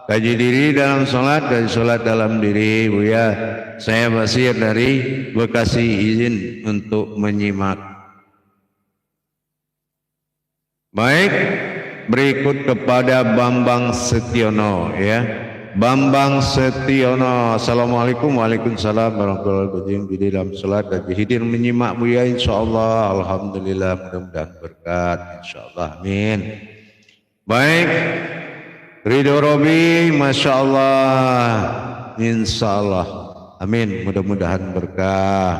kaji diri dalam sholat, kaji sholat dalam diri. Buya, saya Basir dari Bekasi, izin untuk menyimak. Baik, berikut kepada Bambang Setiono, ya. Bambang Setiono, assalamualaikum, waalaikumsalam warahmatullahi wabarakatuh. Di dalam sholat dan hidir menyimak Buya, insya Allah, alhamdulillah, mudah-mudahan berkat, insya Allah, amin. Baik, Ridho Robi, masya Allah, insya Allah, amin, mudah-mudahan berkah.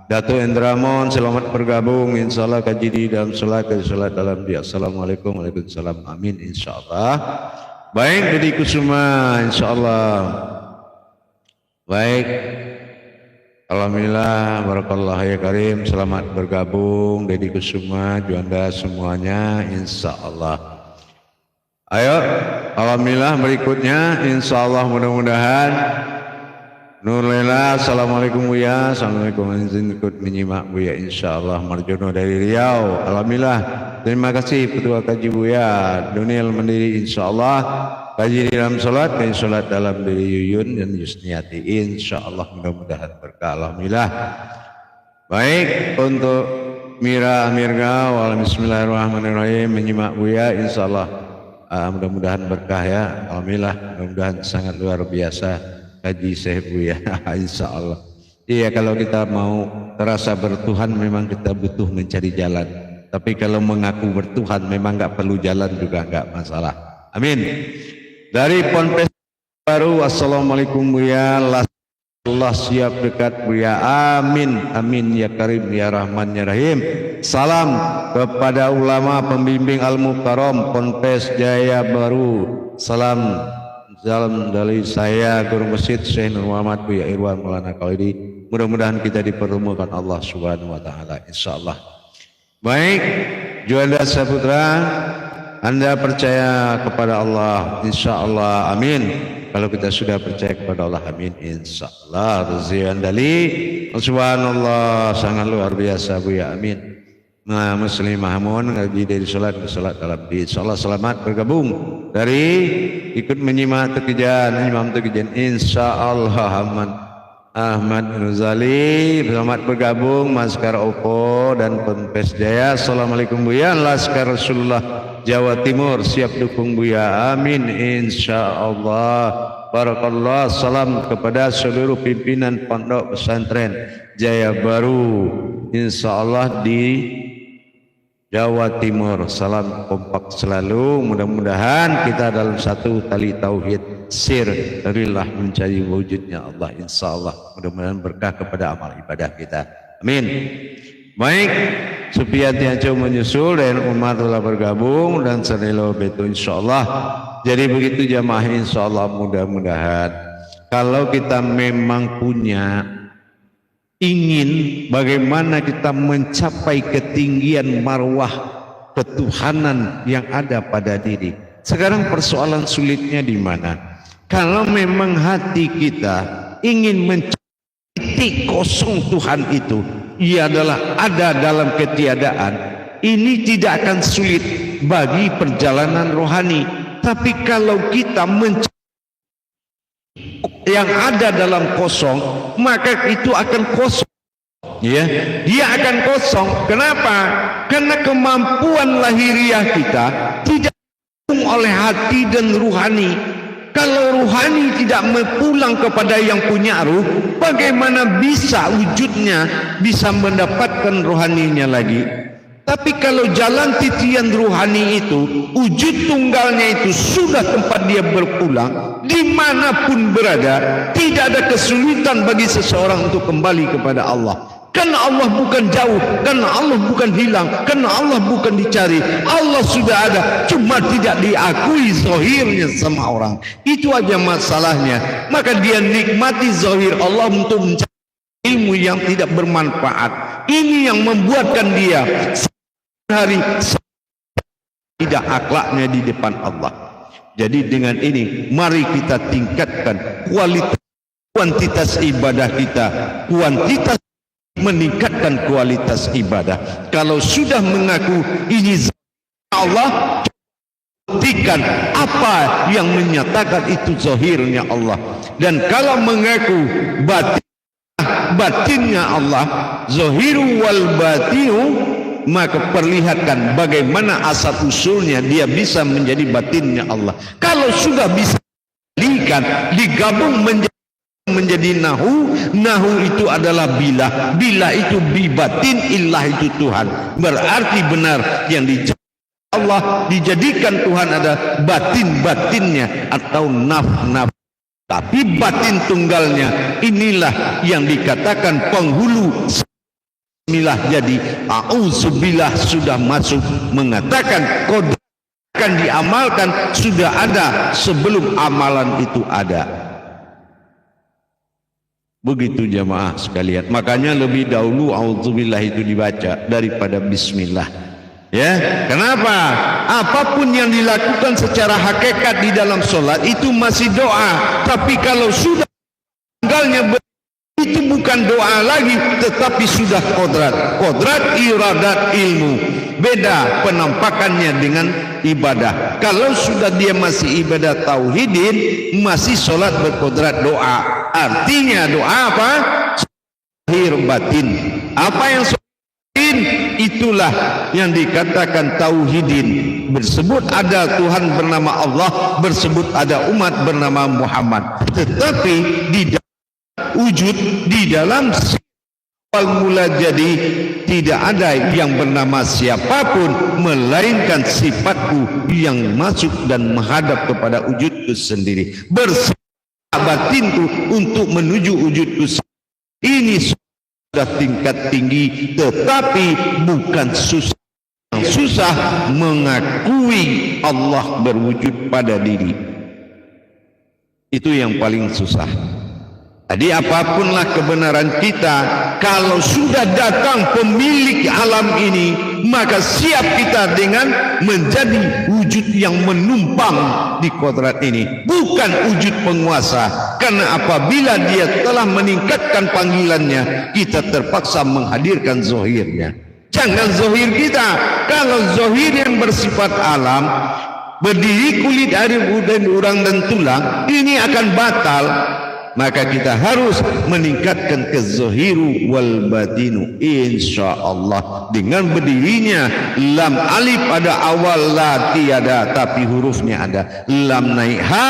Dato Endramon, selamat bergabung, insya Allah kaji di dalam sholat, kaji sholat dalam dia. Assalamualaikum, waalaikumsalam, amin, insya Allah. Baik, Dedi Kusuma, insyaallah. Baik. Alhamdulillah, barakallah ya karim. Selamat bergabung Dedi Kusuma, Juanda semuanya, insyaallah. Ayo, alhamdulillah berikutnya, insyaallah mudah-mudahan. Nur Lela, assalamualaikum Buya. Assalamualaikum, izin ikut menyimak Buya, insyaallah. Marjono dari Riau, alhamdulillah. Terima kasih Ketua Kaji Buya. Dunil Mandiri, insyaallah. Kaji di dalam sholat, kaji sholat dalam diri Yuyun dan Yusniati, insyaallah mudah-mudahan berkah, alhamdulillah. Baik, untuk Mira Amirga, wal bismillahirrahmanirrahim, menyimak Buya, insyaallah mudah-mudahan berkah ya, alhamdulillah, mudah-mudahan sangat luar biasa kaji Syekh Buya, insyaallah. Iya, kalau kita mau terasa bertuhan memang kita butuh mencari jalan. Tapi kalau mengaku bertuhan memang nggak perlu jalan juga nggak masalah. Amin. Dari Ponpes Baru, assalamualaikum Buya. Allah siap dekat Buya. Amin. Amin ya Karim ya Rahman ya Rahim. Salam kepada ulama pembimbing Al-Mukarram Ponpes Jaya Baru. Salam dari saya Guru Masjid Syekh Nur Muhammad Buya Irwan Maulana Qaidi. Mudah-mudahan kita dipertemukan Allah Subhanahu wa taala, insyaallah. Baik, Juanda Saputra, Anda percaya kepada Allah, insyaallah, amin. Kalau kita sudah percaya kepada Allah, amin, insyaallah. Rezekian Dali, subhanallah, sangat luar biasa Buya, amin. Nah, Muslim Mahmud ngaji dari sholat ke sholat dalam di, insyaallah selamat bergabung dari ikut menyimak tekijan Imam tekijan, insyaallah aman. Ahmad Nuzali, selamat bergabung Laskar Opo dan Ponpes Jaya. Assalamualaikum Buya. Laskar Rasulullah Jawa Timur siap dukung Buya, amin, insyaallah. Barakallah. Salam kepada seluruh pimpinan pondok pesantren Jaya Baru, insyaallah di Jawa Timur. Salam kompak selalu. Mudah-mudahan kita dalam satu tali tauhid, sir darilah mencari wujudnya Allah, insyaallah. Mudah-mudahan berkah kepada amal ibadah kita, amin. Baik, Supiati Aco menyusul dan Umar telah bergabung dan Serilo Beto, insyaallah. Jadi begitu jamaah, insyaallah. Mudah-mudahan kalau kita memang punya ingin bagaimana kita mencapai ketinggian marwah ketuhanan yang ada pada diri. Sekarang persoalan sulitnya di mana? Kalau memang hati kita ingin mencapai titik kosong Tuhan itu, ia adalah ada dalam ketiadaan, ini tidak akan sulit bagi perjalanan rohani. Tapi kalau kita mencapai yang ada dalam kosong, maka itu akan kosong, ya, dia akan kosong. Kenapa? Karena kemampuan lahiriah kita tidak didukung oleh hati dan ruhani. Kalau ruhani tidak pulang kepada yang punya ruh, bagaimana bisa wujudnya bisa mendapatkan rohaninya lagi? Tapi kalau jalan titian ruhani itu, wujud tunggalnya itu sudah tempat dia berpulang, dimanapun berada, tidak ada kesulitan bagi seseorang untuk kembali kepada Allah. Karena Allah bukan jauh, karena Allah bukan hilang, karena Allah bukan dicari. Allah sudah ada, cuma tidak diakui zahirnya sama orang. Itu aja masalahnya. Maka dia nikmati zahir Allah untuk mencari ilmu yang tidak bermanfaat. Ini yang membuatkan dia hari tidak akhlaknya di depan Allah. Jadi dengan ini mari kita tingkatkan kuantitas ibadah kita, kuantitas meningkatkan kualitas ibadah. Kalau sudah mengaku ini Allah, buktikan apa yang menyatakan itu zahirnya Allah. Dan kalau mengaku batinnya Allah, zahiru wal batinu, maka perlihatkan bagaimana asal usulnya dia bisa menjadi batinnya Allah. Kalau sudah bisa digabung menjadi nahu itu adalah bila itu bibatin, illah itu Tuhan. Berarti benar yang Allah dijadikan Tuhan ada batin-batinnya atau naf. Tapi batin tunggalnya inilah yang dikatakan penghulu. Bismillah, jadi auzubillah sudah masuk mengatakan qad akan diamalkan sudah ada sebelum amalan itu ada. Begitu jamaah sekalian. Makanya lebih dahulu auzubillah itu dibaca daripada bismillah. Ya, kenapa? Apapun yang dilakukan secara hakikat di dalam solat itu masih doa. Tapi kalau sudah tinggalnya itu bukan doa lagi, tetapi sudah kodrat iradat ilmu. Beda penampakannya dengan ibadah. Kalau sudah dia masih ibadah tauhidin, masih solat berkodrat doa. Artinya doa apa? Zahir batin. Apa yang batin? Itulah yang dikatakan tauhidin. Bersebut ada Tuhan bernama Allah, bersebut ada umat bernama Muhammad. Tetapi di wujud di dalam awal mula jadi tidak ada yang bernama siapapun melainkan sifatku yang masuk dan menghadap kepada wujudku sendiri. Bersama batinku untuk menuju wujudku sendiri. Ini sudah tingkat tinggi, tetapi bukan susah. Susah mengakui Allah berwujud pada diri. Itu yang paling susah. Jadi apapunlah kebenaran kita, kalau sudah datang pemilik alam ini, maka siap kita dengan menjadi wujud yang menumpang di kodrat ini, bukan wujud penguasa. Karena apabila dia telah meningkatkan panggilannya, kita terpaksa menghadirkan zohirnya. Jangan zohir kita. Kalau zohir yang bersifat alam, berdiri kulit, air, urang dan tulang, ini akan batal. Maka kita harus meningkatkan kezohiru wal batinu, insyaallah. Dengan berdirinya lam alif pada awal, la tiada, tapi hurufnya ada. Lam naik ha,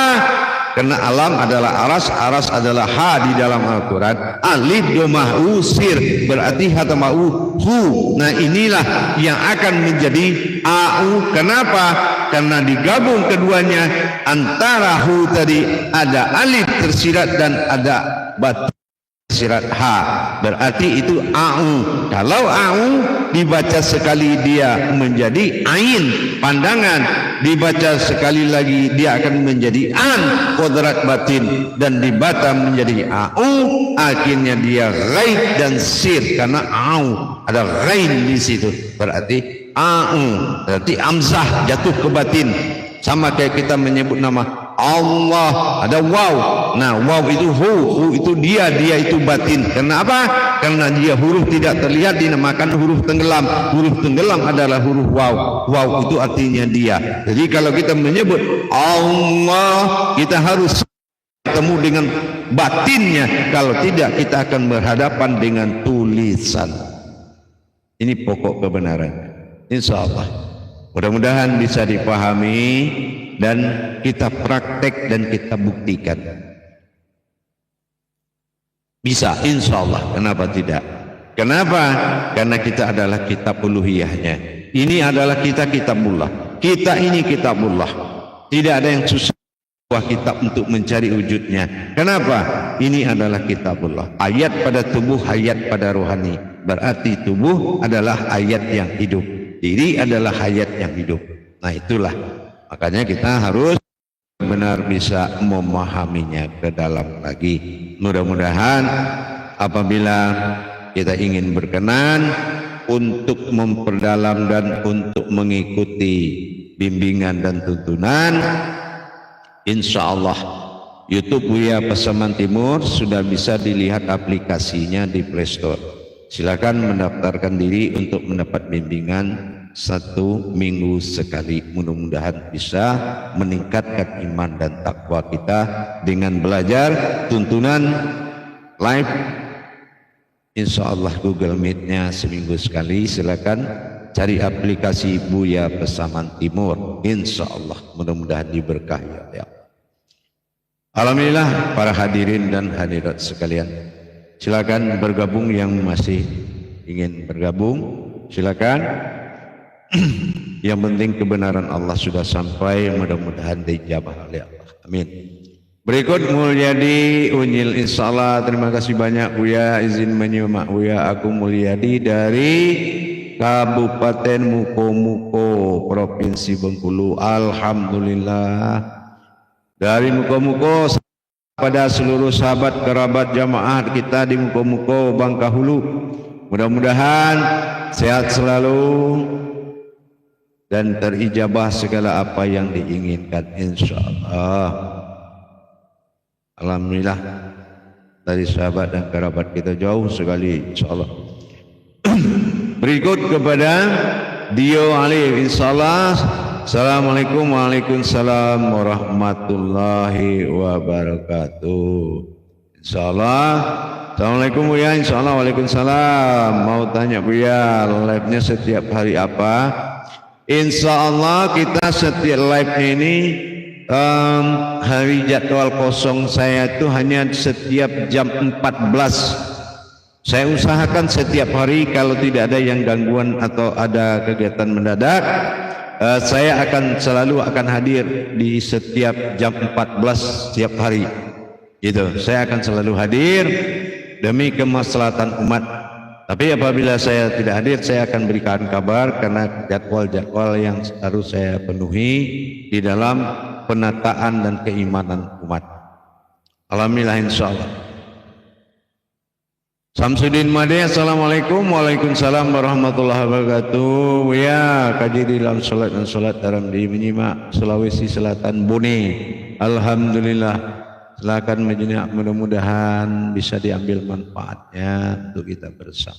karena alam adalah aras, aras adalah ha di dalam Al-Quran. Alif domah usir, berarti hatamau hu. Nah inilah yang akan menjadi au. Kenapa? Karena digabung keduanya, antara hu tadi ada alif tersirat dan ada batu tersirat ha, berarti itu au. Kalau au dibaca sekali dia menjadi ain, pandangan. Dibaca sekali lagi dia akan menjadi an, kodrat batin. Dan dibaca menjadi au, akhirnya dia ghaib dan sir. Karena au ada ghain di situ, berarti au, berarti amzah jatuh ke batin. Sama kayak kita menyebut nama Allah, ada waw. Nah waw itu hu itu dia itu batin. Kenapa? Karena dia huruf tidak terlihat, dinamakan huruf tenggelam. Huruf tenggelam adalah huruf waw. Waw itu artinya dia. Jadi kalau kita menyebut Allah, kita harus ketemu dengan batinnya. Kalau tidak, kita akan berhadapan dengan tulisan. Ini pokok kebenaran, insyaallah. Mudah-mudahan bisa dipahami dan kita praktek dan kita buktikan. Bisa, insyaallah. Kenapa tidak? Kenapa? Karena kita adalah kitab uluhiyahnya. Ini adalah kita kitabullah. Kita ini kitabullah. Tidak ada yang susah buah kitab untuk mencari wujudnya. Kenapa? Ini adalah kitabullah. Ayat pada tubuh, ayat pada rohani. Berarti tubuh adalah ayat yang hidup. Diri adalah hayat yang hidup. Nah itulah, makanya kita harus benar bisa memahaminya ke dalam lagi. Mudah-mudahan apabila kita ingin berkenan untuk memperdalam dan untuk mengikuti bimbingan dan tuntunan, insyaallah YouTube Buya Pasaman Timur sudah bisa dilihat aplikasinya di Play Store. Silakan mendaftarkan diri untuk mendapat bimbingan 1 minggu sekali. Mudah-mudahan bisa meningkatkan iman dan takwa kita dengan belajar tuntunan live. Insyaallah Google Meet-nya seminggu sekali. Silakan cari aplikasi Buya Pasaman Timur. Insyaallah mudah-mudahan diberkahi ya. Alhamdulillah para hadirin dan hadirat sekalian. Silakan bergabung yang masih ingin bergabung, silakan. Yang penting kebenaran Allah sudah sampai, mudah-mudahan dijabah oleh Allah. Amin. Berikut Mulyadi Unyil insyaallah. Terima kasih banyak Buya, izin menyimak Buya. Aku Mulyadi dari Kabupaten Muko-Muko, Provinsi Bengkulu. Alhamdulillah. Dari Muko-Muko pada seluruh sahabat kerabat jamaah kita di Muko-Muko Bangkahulu, mudah-mudahan sehat selalu dan terijabah segala apa yang diinginkan, insyaallah. Alhamdulillah, dari sahabat dan kerabat kita jauh sekali, insyaallah. Berikut kepada Dio Ali, insyaallah. Assalamualaikum waalaikumsalam warahmatullahi wabarakatuh. Insyaallah. Assalamualaikum Buya, insyaallah. Waalaikumsalam. Mau tanya Buya, live-nya setiap hari apa? Insyaallah kita setiap live ini hari jadwal kosong saya itu hanya setiap jam 14. Saya usahakan setiap hari, kalau tidak ada yang gangguan atau ada kegiatan mendadak, saya akan selalu hadir di setiap jam 14 setiap hari. Gitu. Saya akan selalu hadir demi kemaslahatan umat. Tapi apabila saya tidak hadir, saya akan berikan kabar karena jadwal-jadwal yang harus saya penuhi di dalam penataan dan keimanan umat. Alhamdulillah, insyaallah. Samsudin Made, assalamualaikum. Waalaikumsalam warahmatullahi wabarakatuh. Ya, kaji di dalam salat dan salat dalam di menyimak Sulawesi Selatan Bone. Alhamdulillah. Silakan menyimak, mudah-mudahan bisa diambil manfaatnya untuk kita bersama.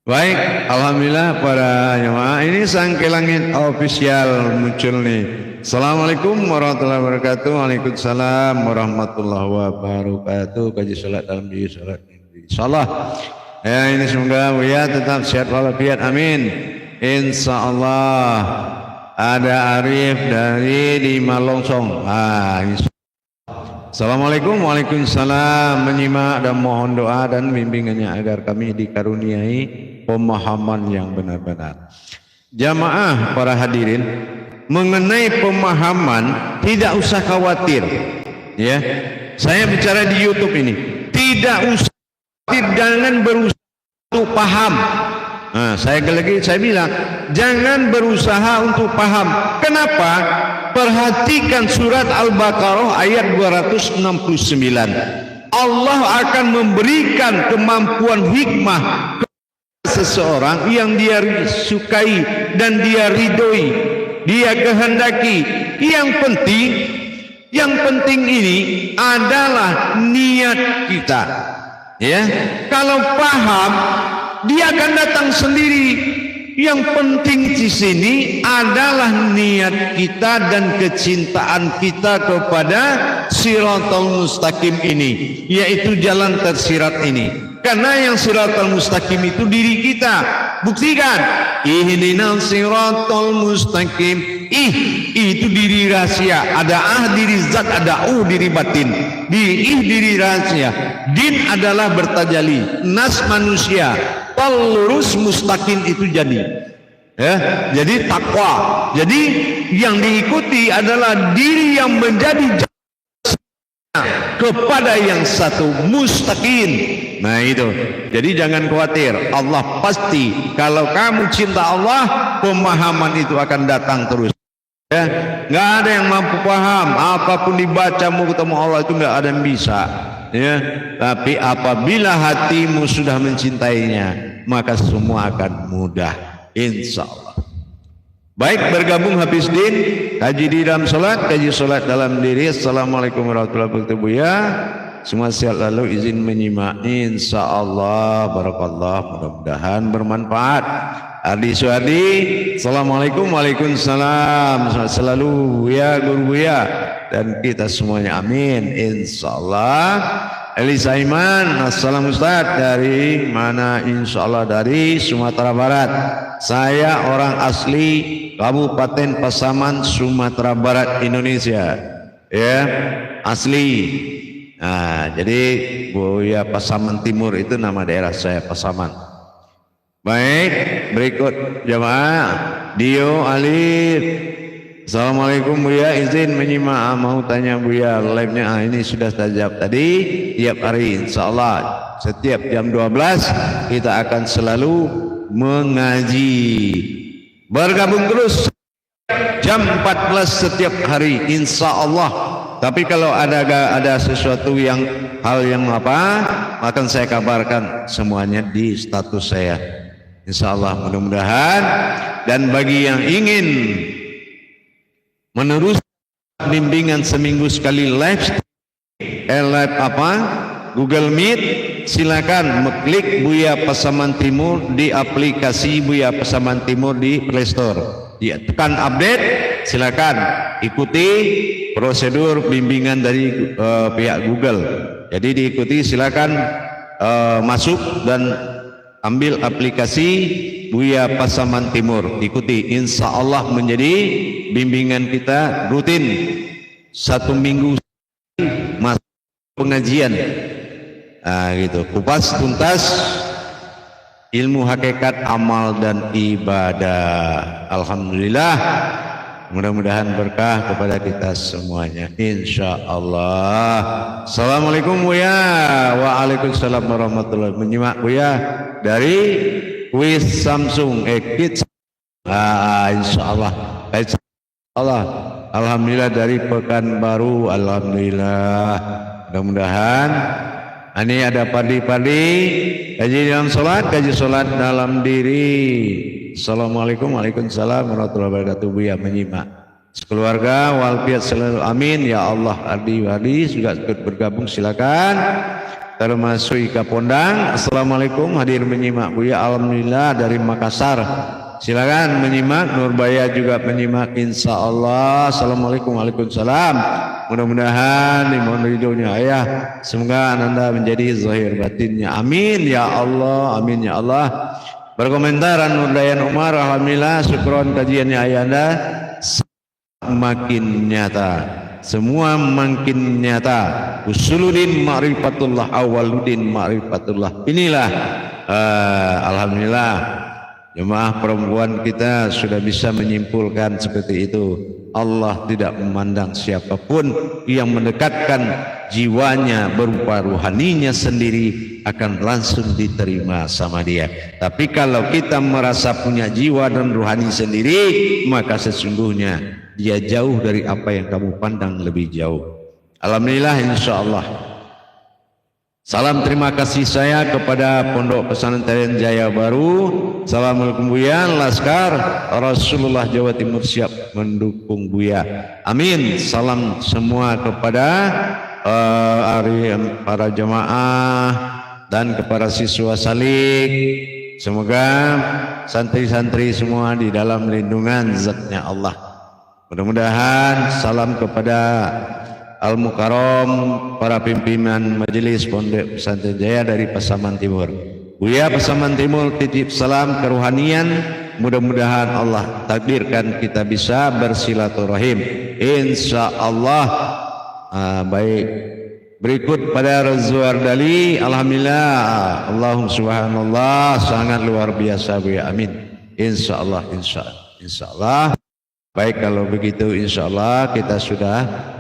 Baik, alhamdulillah para jemaah, ini Sangke Langit official muncul nih. Assalamualaikum warahmatullahi wabarakatuh. Waalaikumsalam warahmatullahi wabarakatuh. Kaji salat dalam diri salat insyaallah. Ya, ini semoga Buya tetap sehat walafiat, amin. Insyaallah. Ada Arif dari di Malongsong. Assalamualaikum, waalaikumsalam. Menyimak dan mohon doa dan bimbingannya agar kami dikaruniai pemahaman yang benar-benar. Jamaah para hadirin, mengenai pemahaman tidak usah khawatir. Ya, saya bicara di YouTube ini, tidak usah khawatir, jangan berusaha untuk paham. Nah, saya bilang, jangan berusaha untuk paham. Kenapa? Perhatikan surat Al-Baqarah ayat 269. Allah akan memberikan kemampuan hikmah kepada seseorang yang dia sukai dan dia ridhoi, dia kehendaki. Yang penting ini adalah niat kita. Ya, kalau paham, dia akan datang sendiri. Yang penting di sini adalah niat kita dan kecintaan kita kepada Shiratal Mustaqim ini, yaitu jalan tersirat ini. Karena yang Shiratal Mustaqim itu diri kita. Buktikan. Ihdinas Shiratal Mustaqim. Itu diri rahasia. Ada diri zat, ada diri batin. Diri rahasia. Din adalah bertajali. Nas manusia. Lurus mustaqim itu jadi. Ya, jadi takwa. Jadi yang diikuti adalah diri yang menjadi kepada yang satu, mustaqim. Nah itu. Jadi jangan khawatir. Allah pasti, kalau kamu cinta Allah, pemahaman itu akan datang terus. Ya, nggak ada yang mampu paham. Apapun dibaca mau ketemu Allah itu nggak ada yang bisa. Ya, tapi apabila hatimu sudah mencintainya, maka semua akan mudah, insyaallah. Baik, bergabung Hafiz Din, kaji di dalam salat, kaji salat dalam diri. Assalamualaikum warahmatullahi wabarakatuh. Ya, semua sehat lalu, izin menyimak, insyaallah. Barakallah, mudah-mudahan bermanfaat. Ardi Suhadi, assalamualaikum, waalaikumsalam. Sehat selalu ya guru ya, dan kita semuanya, amin, insyaallah. Elisa Iman, assalam Ustaz, dari mana? Insyaallah dari Sumatera Barat. Saya orang asli Kabupaten Pasaman, Sumatera Barat, Indonesia. Ya, asli. Nah, jadi Buya Pasaman Timur itu nama daerah saya, Pasaman. Baik, berikut jamaah Dio Alif. Assalamualaikum Buya, izin menyimak, mau tanya Buya, live-nya ini sudah tajab tadi. Tiap hari insyaallah setiap jam 12 kita akan selalu mengaji. Bergabung terus jam 14 setiap hari insyaallah. Tapi kalau ada sesuatu yang hal yang apa, akan saya kabarkan semuanya di status saya. Insyaallah, mudah-mudahan. Dan bagi yang ingin meneruskan bimbingan seminggu sekali live Google Meet, silakan klik Buya Pasaman Timur di aplikasi Buya Pasaman Timur di Play Store. Tekan update, silakan ikuti prosedur bimbingan dari pihak Google. Jadi diikuti, silakan masuk dan ambil aplikasi Buya Pasaman Timur, ikuti, insya Allah menjadi bimbingan kita rutin 1 minggu masuk pengajian. Gitu, kupas tuntas ilmu hakikat amal dan ibadah. Alhamdulillah, mudah-mudahan berkah kepada kita semuanya, insya Allah. Assalamualaikum Buya. Waalaikumsalam warahmatullahi wabarakatuh. Menyimak Buya dari Kuis Samsung Kids. Insya Allah. Alhamdulillah dari Pekanbaru. Alhamdulillah. Mudah-mudahan ini ada padi-padi kaji dalam sholat, kaji sholat dalam diri. Assalamualaikum waalaikumsalam warahmatullahi wabarakatuh. Buya menyimak sekeluarga walafiat selalu, amin ya Allah. Adik-adik juga ikut bergabung, silakan. Termasuk Ika Pondang. Assalamualaikum, hadir menyimak Buya. Alhamdulillah dari Makassar, silakan menyimak. Nurbaya juga menyimak, insya Allah. Assalamualaikum, waalaikumsalam. Mudah-mudahan dimohon ridhonya ayah, semoga Anda menjadi zahir batinnya, amin ya Allah, amin ya Allah. Berkomentar Nurdayan Umar, alhamdulillah, syukron kajiannya ayah Anda makin nyata. Semua makin nyata. Usuluddin ma'rifatullah, awaluddin ma'rifatullah. Inilah alhamdulillah jemaah perempuan kita sudah bisa menyimpulkan seperti itu. Allah tidak memandang siapapun yang mendekatkan jiwanya berupa ruhaninya sendiri akan langsung diterima sama dia. Tapi kalau kita merasa punya jiwa dan ruhani sendiri, maka sesungguhnya dia jauh dari apa yang kamu pandang lebih jauh. Alhamdulillah, insya Allah. Salam terima kasih saya kepada Pondok Pesantren Jaya Baru. Assalamualaikum Buya. Laskar Rasulullah Jawa Timur siap mendukung Buya. Amin. Salam semua kepada para jemaah dan kepada siswa salik. Semoga santri-santri semua di dalam lindungan zatnya Allah. Mudah-mudahan salam kepada Al-Mukarram, para pimpinan majelis Pondok Pesantren Jaya dari Pasaman Timur. Buya Pasaman Timur titip salam kerohanian. Mudah-mudahan Allah takdirkan kita bisa bersilaturahim, insya Allah. Baik, berikut pada Razuar Dali. Alhamdulillah, Allahumma subhanallah, sangat luar biasa Buya, amin. Insya Allah, insya Allah. Baik, kalau begitu insya Allah kita sudah.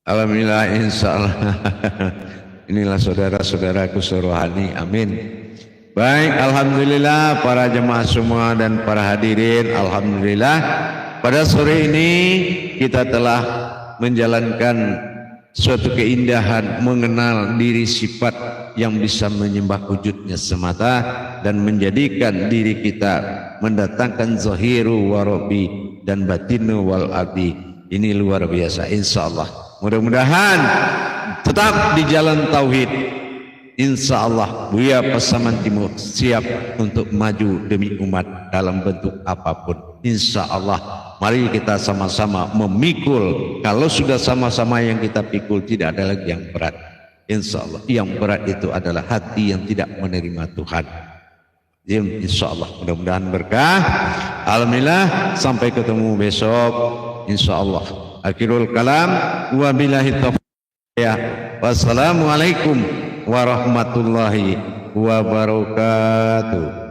Alhamdulillah, insya Allah. Inilah saudara-saudaraku serohani, amin. Baik, alhamdulillah para jemaah semua dan para hadirin. Alhamdulillah pada sore ini kita telah menjalankan suatu keindahan mengenal diri sifat yang bisa menyembah wujudnya semata dan menjadikan diri kita mendatangkan zahiru warobi dan batinu wal abdi. Ini luar biasa, insya Allah. Mudah-mudahan tetap di jalan tauhid. Insya Allah Buya Pasaman Timur siap untuk maju demi umat dalam bentuk apapun. Insya Allah mari kita sama-sama memikul. Kalau sudah sama-sama yang kita pikul, tidak ada lagi yang berat. Insya Allah yang berat itu adalah hati yang tidak menerima Tuhan. Insya Allah mudah-mudahan berkah. Alhamdulillah, sampai ketemu besok insya Allah. Akhirul kalam, wabillahi taufiq. Wassalamualaikum warahmatullahi wabarakatuh.